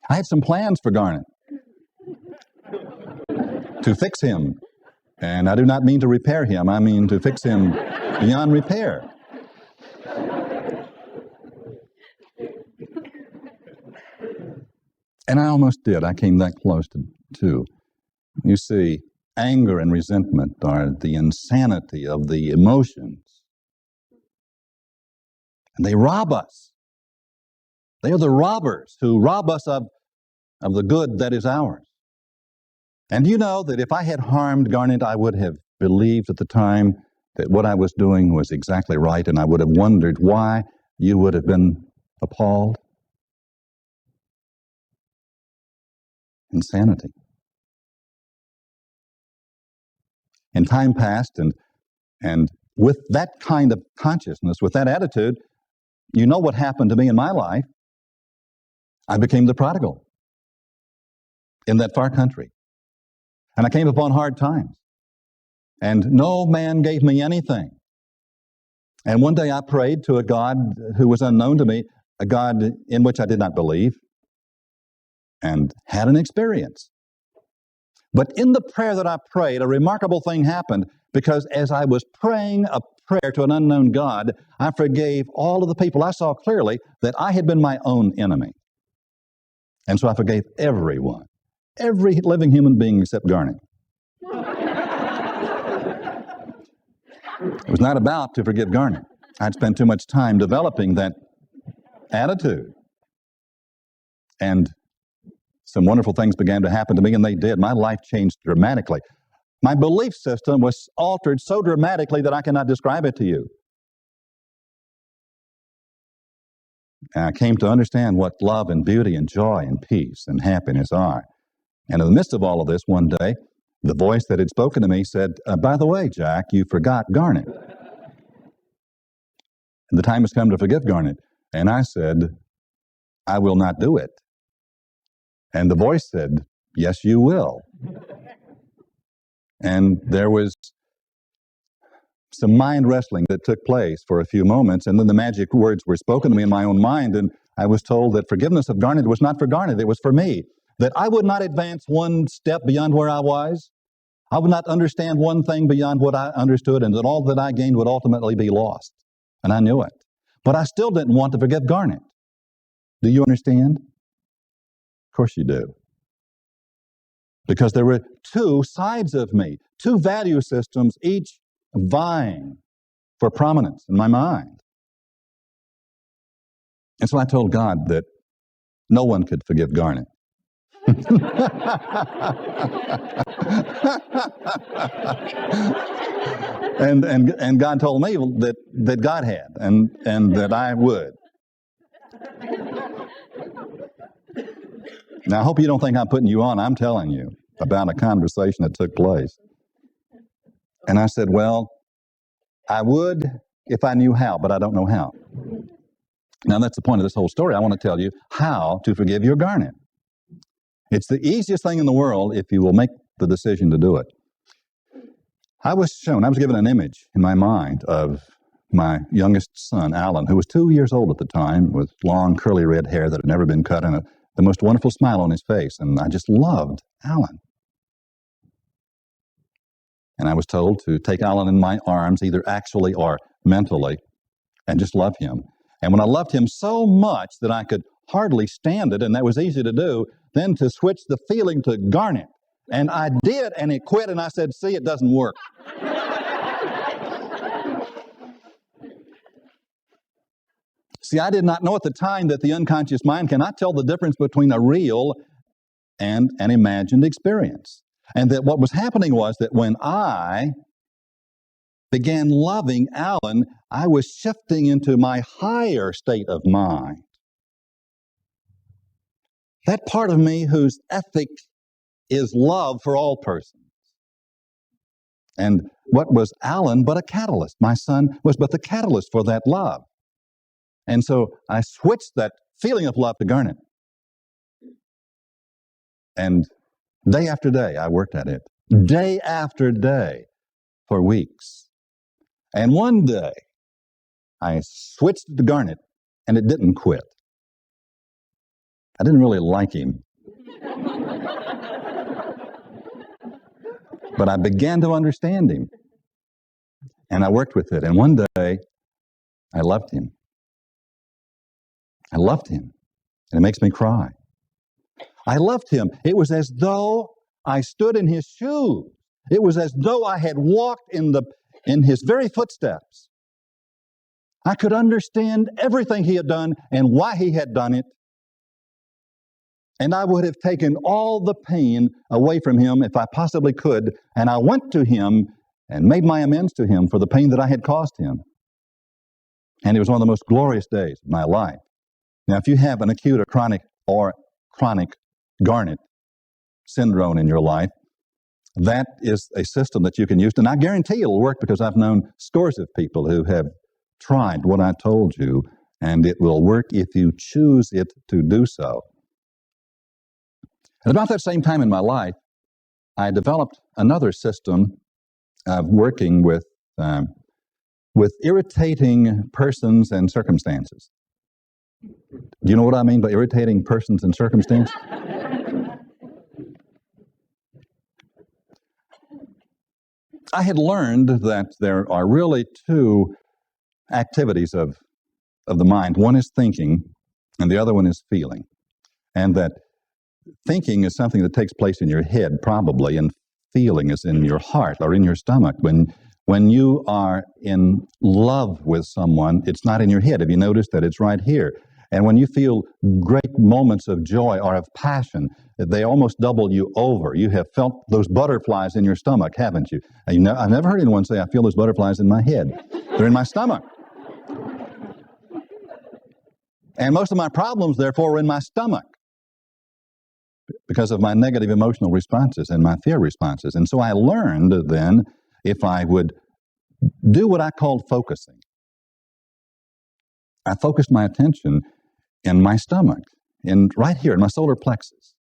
I had some plans for Garnet to fix him. And I do not mean to repair him. I mean to fix him beyond repair. And I almost did. I came that close to. You see, anger and resentment are the insanity of the emotions. And they rob us. They are the robbers who rob us of the good that is ours. And you know that if I had harmed Garnet, I would have believed at the time that what I was doing was exactly right, and I would have wondered why you would have been appalled. Insanity. And time passed, and with that kind of consciousness, with that attitude, you know what happened to me in my life. I became the prodigal in that far country. And I came upon hard times. And no man gave me anything. And one day I prayed to a God who was unknown to me, a God in which I did not believe, and had an experience. But in the prayer that I prayed, a remarkable thing happened, because as I was praying a prayer to an unknown God, I forgave all of the people. I saw clearly that I had been my own enemy. And so I forgave everyone. Every living human being except Garnet. It was not about to forgive Garnet. I'd spent too much time developing that attitude. And some wonderful things began to happen to me, and they did. My life changed dramatically. My belief system was altered so dramatically that I cannot describe it to you. And I came to understand what love and beauty and joy and peace and happiness are. And in the midst of all of this, one day, the voice that had spoken to me said, by the way, Jack, you forgot Garnet. The time has come to forgive Garnet. And I said, I will not do it. And the voice said, yes, you will. And there was some mind wrestling that took place for a few moments, and then the magic words were spoken to me in my own mind, and I was told that forgiveness of Garnet was not for Garnet, it was for me. That I would not advance one step beyond where I was. I would not understand one thing beyond what I understood, and that all that I gained would ultimately be lost. And I knew it. But I still didn't want to forgive Garnet. Do you understand? Of course you do. Because there were two sides of me, two value systems, each vying for prominence in my mind. And so I told God that no one could forgive Garnet. and God told me that God had, and that I would. Now, I hope you don't think I'm putting you on. I'm telling you about a conversation that took place. And I said, well, I would if I knew how, but I don't know how. Now, that's the point of this whole story. I want to tell you how to forgive your Garnet. It's the easiest thing in the world if you will make the decision to do it. I was given an image in my mind of my youngest son, Alan, who was 2 years old at the time, with long curly red hair that had never been cut, and the most wonderful smile on his face. And I just loved Alan. And I was told to take Alan in my arms, either actually or mentally, and just love him. And when I loved him so much that I could hardly stand it, and that was easy to do, then to switch the feeling to Garnet. And I did, and it quit, and I said, see, it doesn't work. See, I did not know at the time that the unconscious mind cannot tell the difference between a real and an imagined experience. And that what was happening was that when I began loving Alan, I was shifting into my higher state of mind. That part of me whose ethic is love for all persons. And what was Alan but a catalyst? My son was but the catalyst for that love. And so I switched that feeling of love to Garnet. And day after day, I worked at it. Day after day for weeks. And one day, I switched to Garnet, and it didn't quit. I didn't really like him. But I began to understand him. And I worked with it. And one day, I loved him. I loved him. And it makes me cry. I loved him. It was as though I stood in his shoes. It was as though I had walked in his very footsteps. I could understand everything he had done and why he had done it. And I would have taken all the pain away from him if I possibly could. And I went to him and made my amends to him for the pain that I had caused him. And it was one of the most glorious days of my life. Now, if you have an acute or chronic Garnet syndrome in your life, that is a system that you can use. And I guarantee it'll work, because I've known scores of people who have tried what I told you, and it will work if you choose it to do so. At about that same time in my life, I developed another system of working with irritating persons and circumstances. Do you know what I mean by irritating persons and circumstances? I had learned that there are really two activities of the mind. One is thinking, and the other one is feeling. And that thinking is something that takes place in your head, probably, and feeling is in your heart or in your stomach. When you are in love with someone, it's not in your head. Have you noticed that it's right here? And when you feel great moments of joy or of passion, they almost double you over. You have felt those butterflies in your stomach, haven't you? I've never heard anyone say, I feel those butterflies in my head. They're in my stomach. And most of my problems, therefore, are in my stomach because of my negative emotional responses and my fear responses. And so I learned then, if I would do what I called focusing, I focused my attention in my stomach, right here in my solar plexus.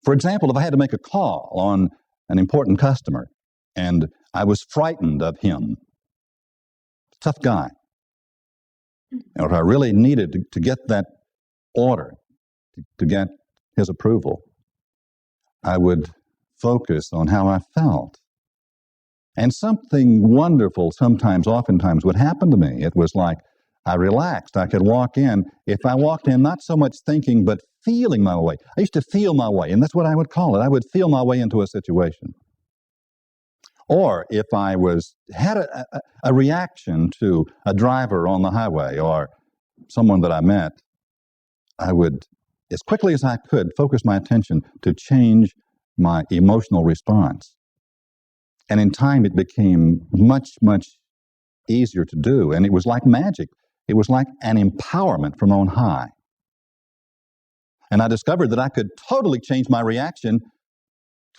For example, if I had to make a call on an important customer and I was frightened of him, tough guy, and if I really needed to get that order, to get his approval, I would focus on how I felt. And something wonderful oftentimes would happen to me. It was like I relaxed. I could walk in. If I walked in, not so much thinking, but feeling my way. I used to feel my way, and that's what I would call it. I would feel my way into a situation. Or if I had a reaction to a driver on the highway or someone that I met, I would, as quickly as I could, focus my attention to change my emotional response. And in time, it became much, much easier to do. And it was like magic. It was like an empowerment from on high. And I discovered that I could totally change my reaction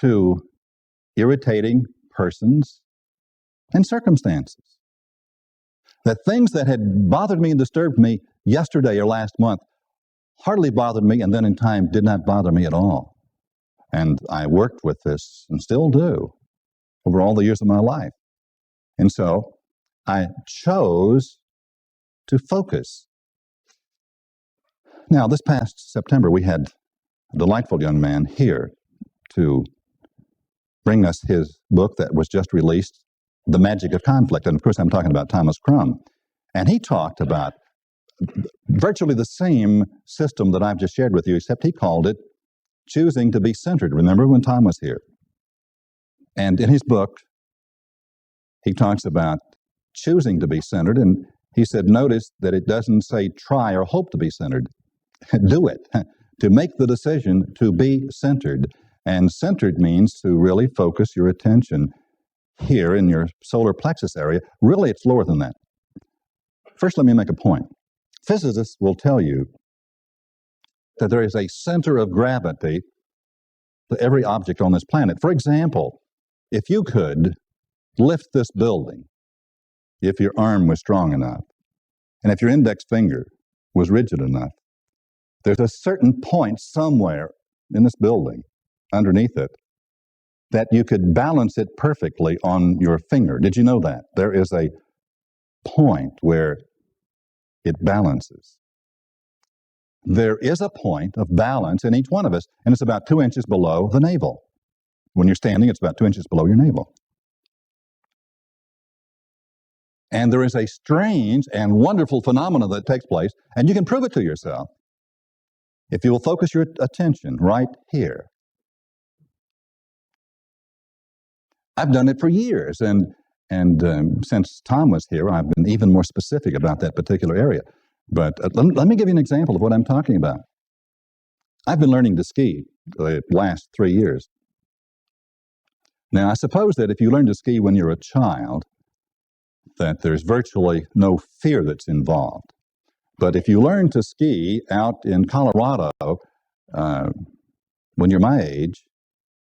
to irritating persons and circumstances. That things that had bothered me and disturbed me yesterday or last month hardly bothered me, and then in time did not bother me at all. And I worked with this, and still do, over all the years of my life. And so I chose to focus. Now, this past September, we had a delightful young man here to bring us his book that was just released, The Magic of Conflict. And of course, I'm talking about Thomas Crum. And he talked about virtually the same system that I've just shared with you, except he called it choosing to be centered. Remember when Tom was here? And in his book, he talks about choosing to be centered. And he said, notice that it doesn't say try or hope to be centered. Do it. To make the decision to be centered. And centered means to really focus your attention here in your solar plexus area. Really, it's lower than that. First, let me make a point. Physicists will tell you that there is a center of gravity to every object on this planet. For example, if you could lift this building, if your arm was strong enough, and if your index finger was rigid enough, there's a certain point somewhere in this building, underneath it, that you could balance it perfectly on your finger. Did you know that? There is a point where it balances. There is a point of balance in each one of us, and it's about 2 inches below the navel. When you're standing, it's about 2 inches below your navel. And there is a strange and wonderful phenomenon that takes place, and you can prove it to yourself if you will focus your attention right here. I've done it for years, and since Tom was here, I've been even more specific about that particular area. But let me give you an example of what I'm talking about. I've been learning to ski the last 3 years. Now, I suppose that if you learn to ski when you're a child, that there's virtually no fear that's involved. But if you learn to ski out in Colorado, when you're my age,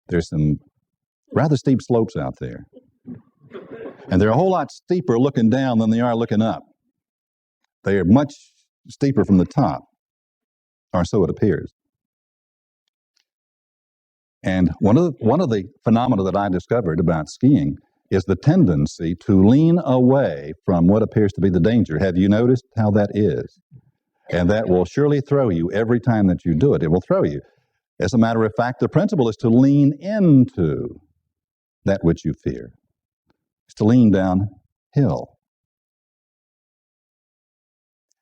there's some rather steep slopes out there. And they're a whole lot steeper looking down than they are looking up. They are much steeper from the top, or so it appears. And one of the phenomena that I discovered about skiing is the tendency to lean away from what appears to be the danger. Have you noticed how that is? And that will surely throw you every time that you do it. It will throw you. As a matter of fact, the principle is to lean into that which you fear. It's to lean downhill.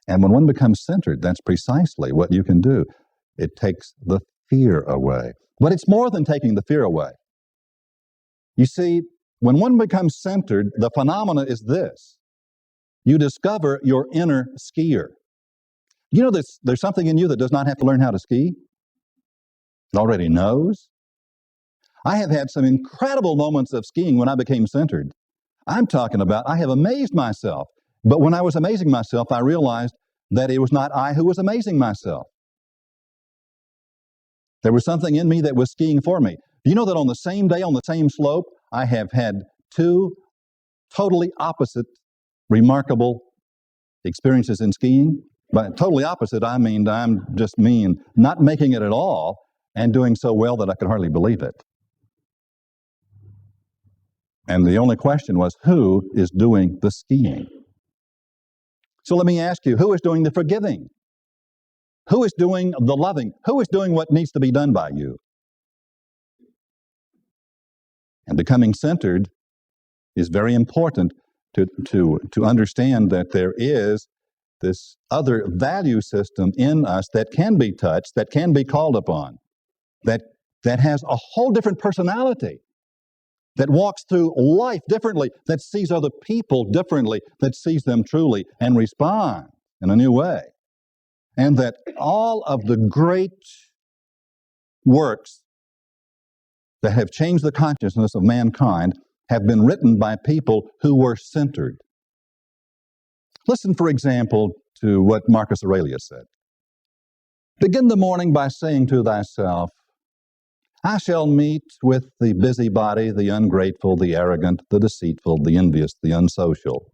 And when one becomes centered, that's precisely what you can do. It takes the fear away. But it's more than taking the fear away. You see, when one becomes centered, the phenomena is this. You discover your inner skier. You know, there's something in you that does not have to learn how to ski. It already knows. I have had some incredible moments of skiing when I became centered. I'm talking about, I have amazed myself. But when I was amazing myself, I realized that it was not I who was amazing myself. There was something in me that was skiing for me. Do you know that on the same day, on the same slope, I have had two totally opposite, remarkable experiences in skiing? By totally opposite, I mean not making it at all and doing so well that I could hardly believe it. And the only question was, who is doing the skiing? So let me ask you, who is doing the forgiving? Who is doing the loving? Who is doing what needs to be done by you? And becoming centered is very important to understand that there is this other value system in us that can be touched, that can be called upon, that has a whole different personality, that walks through life differently, that sees other people differently, that sees them truly and responds in a new way. And that all of the great works that have changed the consciousness of mankind have been written by people who were centered. Listen, for example, to what Marcus Aurelius said. Begin the morning by saying to thyself, I shall meet with the busybody, the ungrateful, the arrogant, the deceitful, the envious, the unsocial.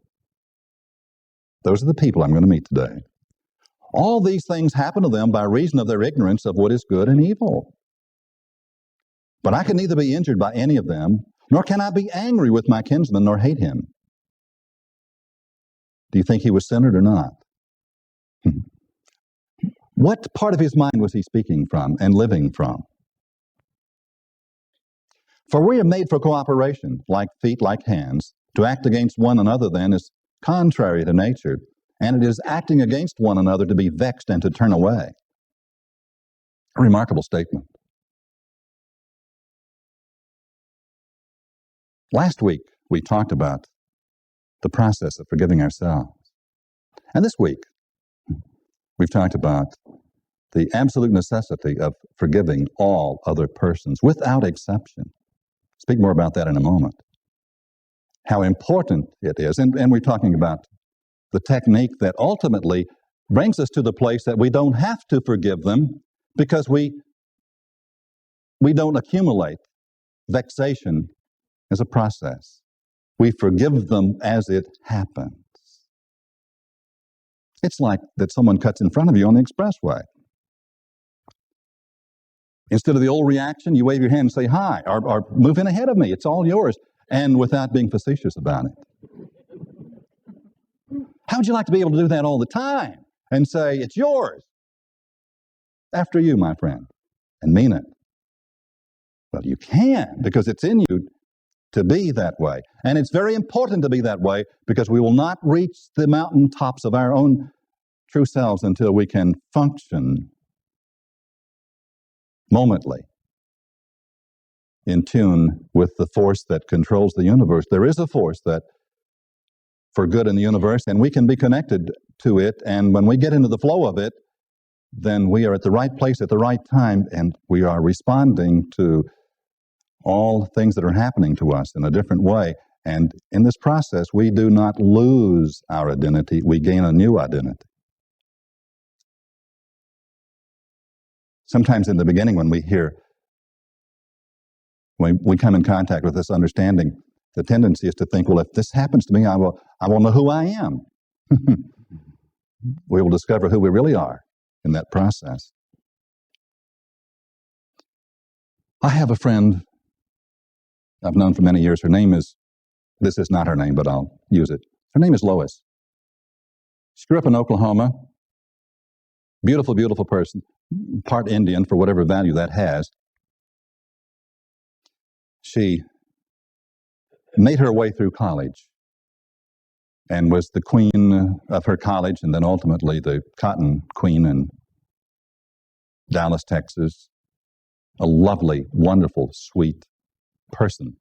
Those are the people I'm going to meet today. All these things happen to them by reason of their ignorance of what is good and evil. But I can neither be injured by any of them, nor can I be angry with my kinsman, nor hate him. Do you think he was centered or not? What part of his mind was he speaking from and living from? For we are made for cooperation, like feet, like hands. To act against one another, then, is contrary to nature, and it is acting against one another to be vexed and to turn away. A remarkable statement. Last week, we talked about the process of forgiving ourselves. And this week, we've talked about the absolute necessity of forgiving all other persons without exception. Speak more about that in a moment. How important it is, and we're talking about the technique that ultimately brings us to the place that we don't have to forgive them because we don't accumulate vexation as a process. We forgive them as it happens. It's like that someone cuts in front of you on the expressway. Instead of the old reaction, you wave your hand and say hi, or move in ahead of me, it's all yours, and without being facetious about it. How would you like to be able to do that all the time and say, it's yours? After you, my friend, and mean it. Well, you can, because it's in you to be that way. And it's very important to be that way because we will not reach the mountaintops of our own true selves until we can function momently in tune with the force that controls the universe. There is a force that for good in the universe, and we can be connected to it, and when we get into the flow of it, then we are at the right place at the right time, and we are responding to all things that are happening to us in a different way. And in this process, we do not lose our identity, we gain a new identity. Sometimes in the beginning when we come in contact with this understanding, the tendency is to think, well, if this happens to me, I will know who I am. We will discover who we really are in that process. I have a friend I've known for many years. This is not her name, but I'll use it. Her name is Lois. She grew up in Oklahoma. Beautiful, beautiful person. Part Indian, for whatever value that has. She made her way through college and was the queen of her college and then ultimately the cotton queen in Dallas, Texas. A lovely, wonderful, sweet person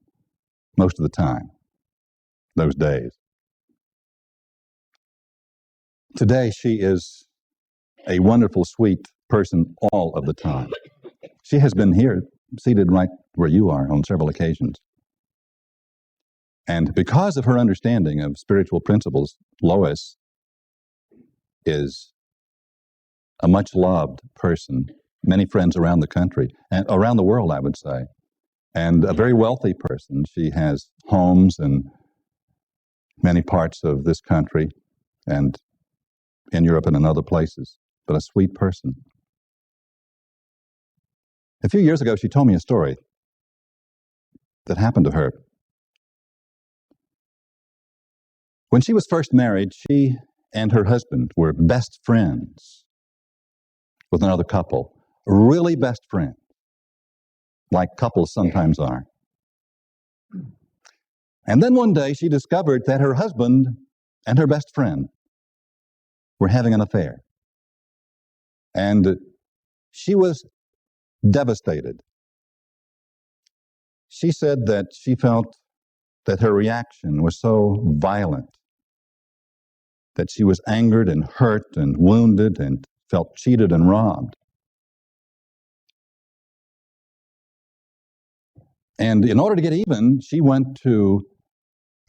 most of the time, those days. Today she is a wonderful, sweet person all of the time. She has been here, seated right where you are on several occasions. And because of her understanding of spiritual principles, Lois is a much-loved person, many friends around the country, and around the world, I would say, and a very wealthy person. She has homes in many parts of this country and in Europe and in other places, but a sweet person. A few years ago, she told me a story that happened to her. When she was first married, she and her husband were best friends with another couple, really best friends, like couples sometimes are. And then one day she discovered that her husband and her best friend were having an affair. And she was devastated. She said that she felt that her reaction was so violent, that she was angered and hurt and wounded and felt cheated and robbed. And in order to get even, she went to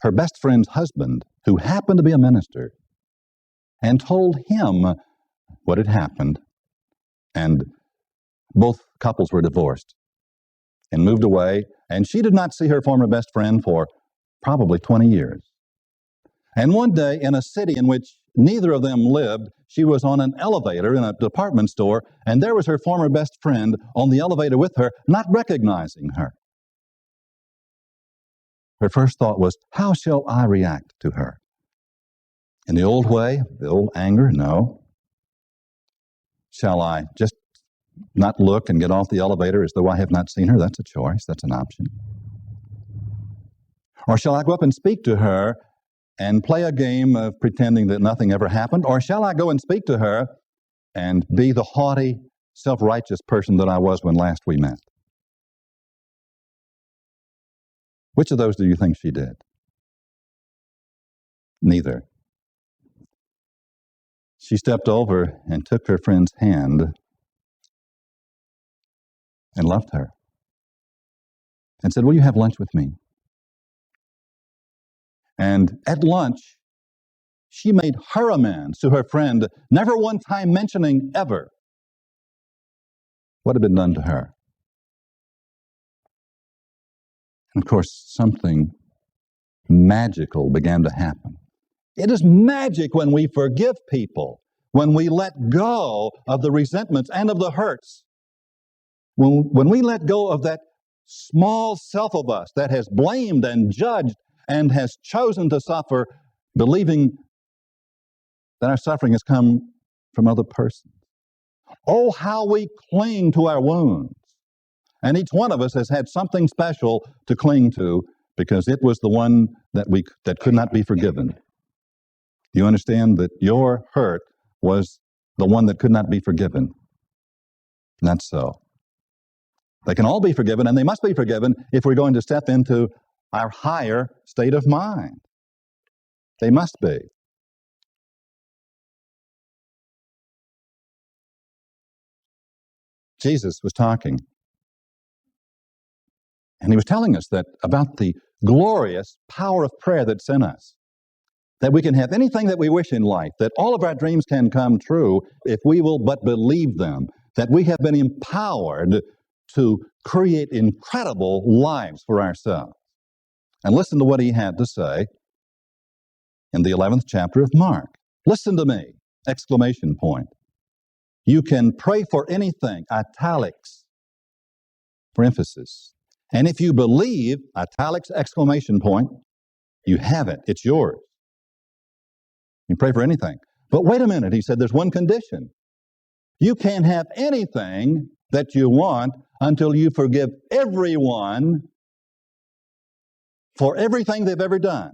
her best friend's husband, who happened to be a minister, and told him what had happened. And both couples were divorced and moved away, and she did not see her former best friend for probably 20 years. And one day, in a city in which neither of them lived, she was on an elevator in a department store, and there was her former best friend on the elevator with her, not recognizing her. Her first thought was, how shall I react to her? In the old way, the old anger? No. Shall I just not look and get off the elevator as though I have not seen her? That's a choice. That's an option. Or shall I go up and speak to her and play a game of pretending that nothing ever happened? Or shall I go and speak to her and be the haughty, self-righteous person that I was when last we met? Which of those do you think she did? Neither. She stepped over and took her friend's hand and loved her and said, will you have lunch with me? And at lunch, she made her amends to her friend, never one time mentioning ever what had been done to her. And of course, something magical began to happen. It is magic when we forgive people, when we let go of the resentments and of the hurts. When we let go of that small self of us that has blamed and judged and has chosen to suffer, believing that our suffering has come from other persons. Oh, how we cling to our wounds. And each one of us has had something special to cling to because it was the one that could not be forgiven. You understand that your hurt was the one that could not be forgiven? Not so. They can all be forgiven, and they must be forgiven if we're going to step into our higher state of mind. They must be. Jesus was talking, and he was telling us that about the glorious power of prayer that's in us, that we can have anything that we wish in life, that all of our dreams can come true if we will but believe them, that we have been empowered to create incredible lives for ourselves. And listen to what he had to say in the 11th chapter of Mark. Listen to me! Exclamation point. You can pray for anything, italics, for emphasis. And if you believe, italics, exclamation point, you have it. It's yours. You pray for anything. But wait a minute, he said, there's one condition. You can't have anything that you want until you forgive everyone for everything they've ever done.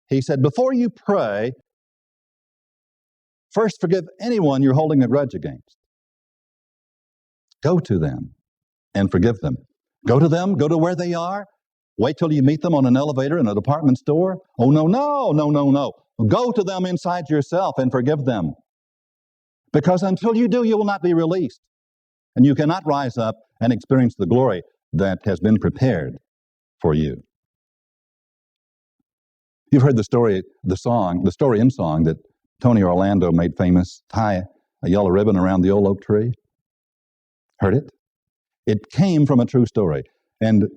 He said, before you pray, first forgive anyone you're holding a grudge against. Go to them and forgive them. Go to them, go to where they are. Wait till you meet them on an elevator in a department store. Oh, no. Go to them inside yourself and forgive them. Because until you do, you will not be released. And you cannot rise up and experience the glory that has been prepared for you. You've heard the story in song that Tony Orlando made famous, Tie a yellow ribbon around the old oak tree? Heard it? It came from a true story. And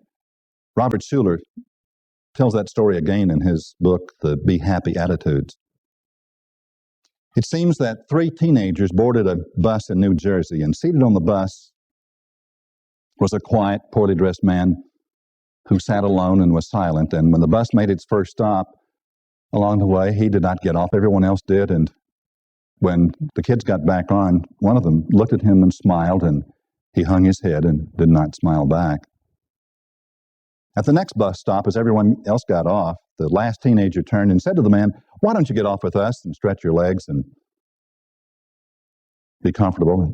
Robert Schuller tells that story again in his book, The Be Happy Attitudes. It seems that 3 teenagers boarded a bus in New Jersey, and seated on the bus was a quiet, poorly dressed man who sat alone and was silent. And when the bus made its first stop along the way, he did not get off. Everyone else did. And when the kids got back on, one of them looked at him and smiled, and he hung his head and did not smile back. At the next bus stop, as everyone else got off, the last teenager turned and said to the man, "Why don't you get off with us and stretch your legs and be comfortable?"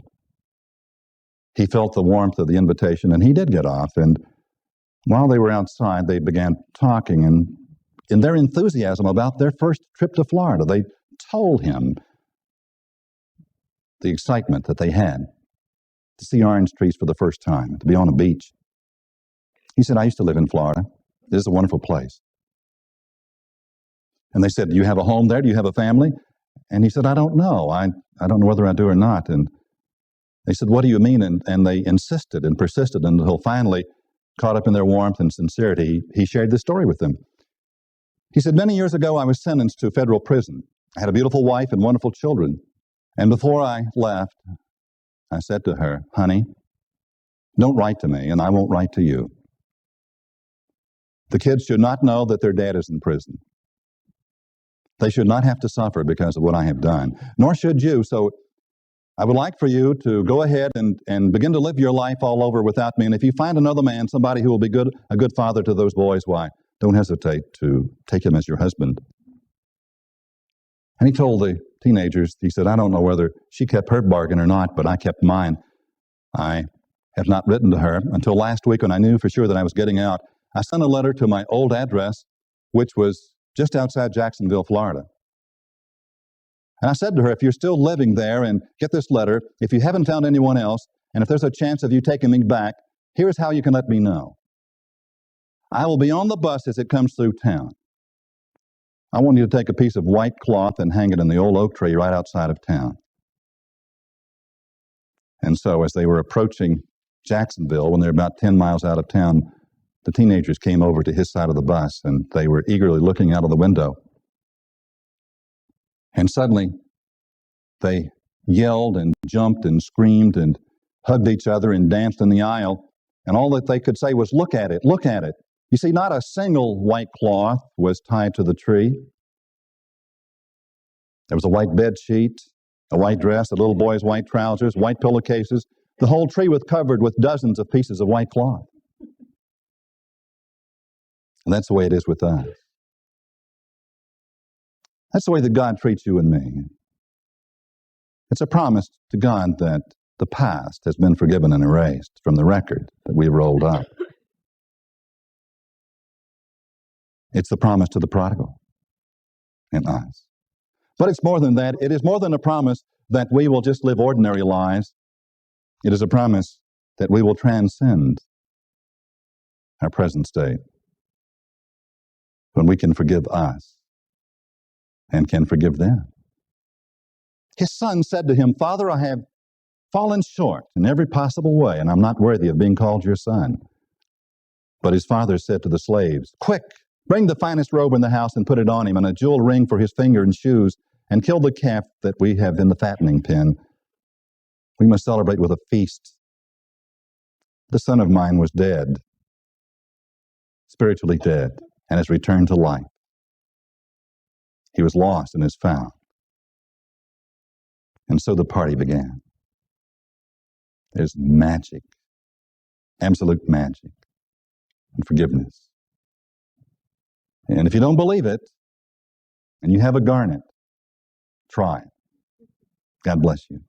He felt the warmth of the invitation, and he did get off. And while they were outside, they began talking, and in their enthusiasm about their first trip to Florida, they told him the excitement that they had to see orange trees for the first time, to be on a beach. He said, "I used to live in Florida. This is a wonderful place." And they said, "Do you have a home there? Do you have a family?" And he said, "I don't know. I don't know whether I do or not." And they said, "What do you mean?" And they insisted and persisted until finally, caught up in their warmth and sincerity, he shared this story with them. He said, "Many years ago, I was sentenced to federal prison. I had a beautiful wife and wonderful children. And before I left, I said to her, 'Honey, don't write to me, and I won't write to you. The kids should not know that their dad is in prison. They should not have to suffer because of what I have done, nor should you. So I would like for you to go ahead and begin to live your life all over without me. And if you find another man, somebody who will be a good father to those boys, why, don't hesitate to take him as your husband.'" And he told the teenagers, he said, "I don't know whether she kept her bargain or not, but I kept mine. I have not written to her until last week when I knew for sure that I was getting out. I sent a letter to my old address, which was just outside Jacksonville, Florida. And I said to her, if you're still living there, and get this letter, if you haven't found anyone else, and if there's a chance of you taking me back, here's how you can let me know. I will be on the bus as it comes through town. I want you to take a piece of white cloth and hang it in the old oak tree right outside of town." And so as they were approaching Jacksonville, when they're about 10 miles out of town, the teenagers came over to his side of the bus, and they were eagerly looking out of the window. And suddenly, they yelled and jumped and screamed and hugged each other and danced in the aisle, and all that they could say was, "Look at it, look at it." You see, not a single white cloth was tied to the tree. There was a white bed sheet, a white dress, a little boy's white trousers, white pillowcases. The whole tree was covered with dozens of pieces of white cloth. And that's the way it is with us. That's the way that God treats you and me. It's a promise to God that the past has been forgiven and erased from the record that we've rolled up. It's the promise to the prodigal in us. But it's more than that. It is more than a promise that we will just live ordinary lives. It is a promise that we will transcend our present state when we can forgive us and can forgive them. His son said to him, "Father, I have fallen short in every possible way, and I'm not worthy of being called your son." But his father said to the slaves, "Quick, bring the finest robe in the house and put it on him, and a jeweled ring for his finger and shoes, and kill the calf that we have in the fattening pen. We must celebrate with a feast. The son of mine was dead, spiritually dead, and has returned to life. He was lost and is found." And so the party began. There's magic, absolute magic, and forgiveness. And if you don't believe it, and you have a garnet, try it. God bless you.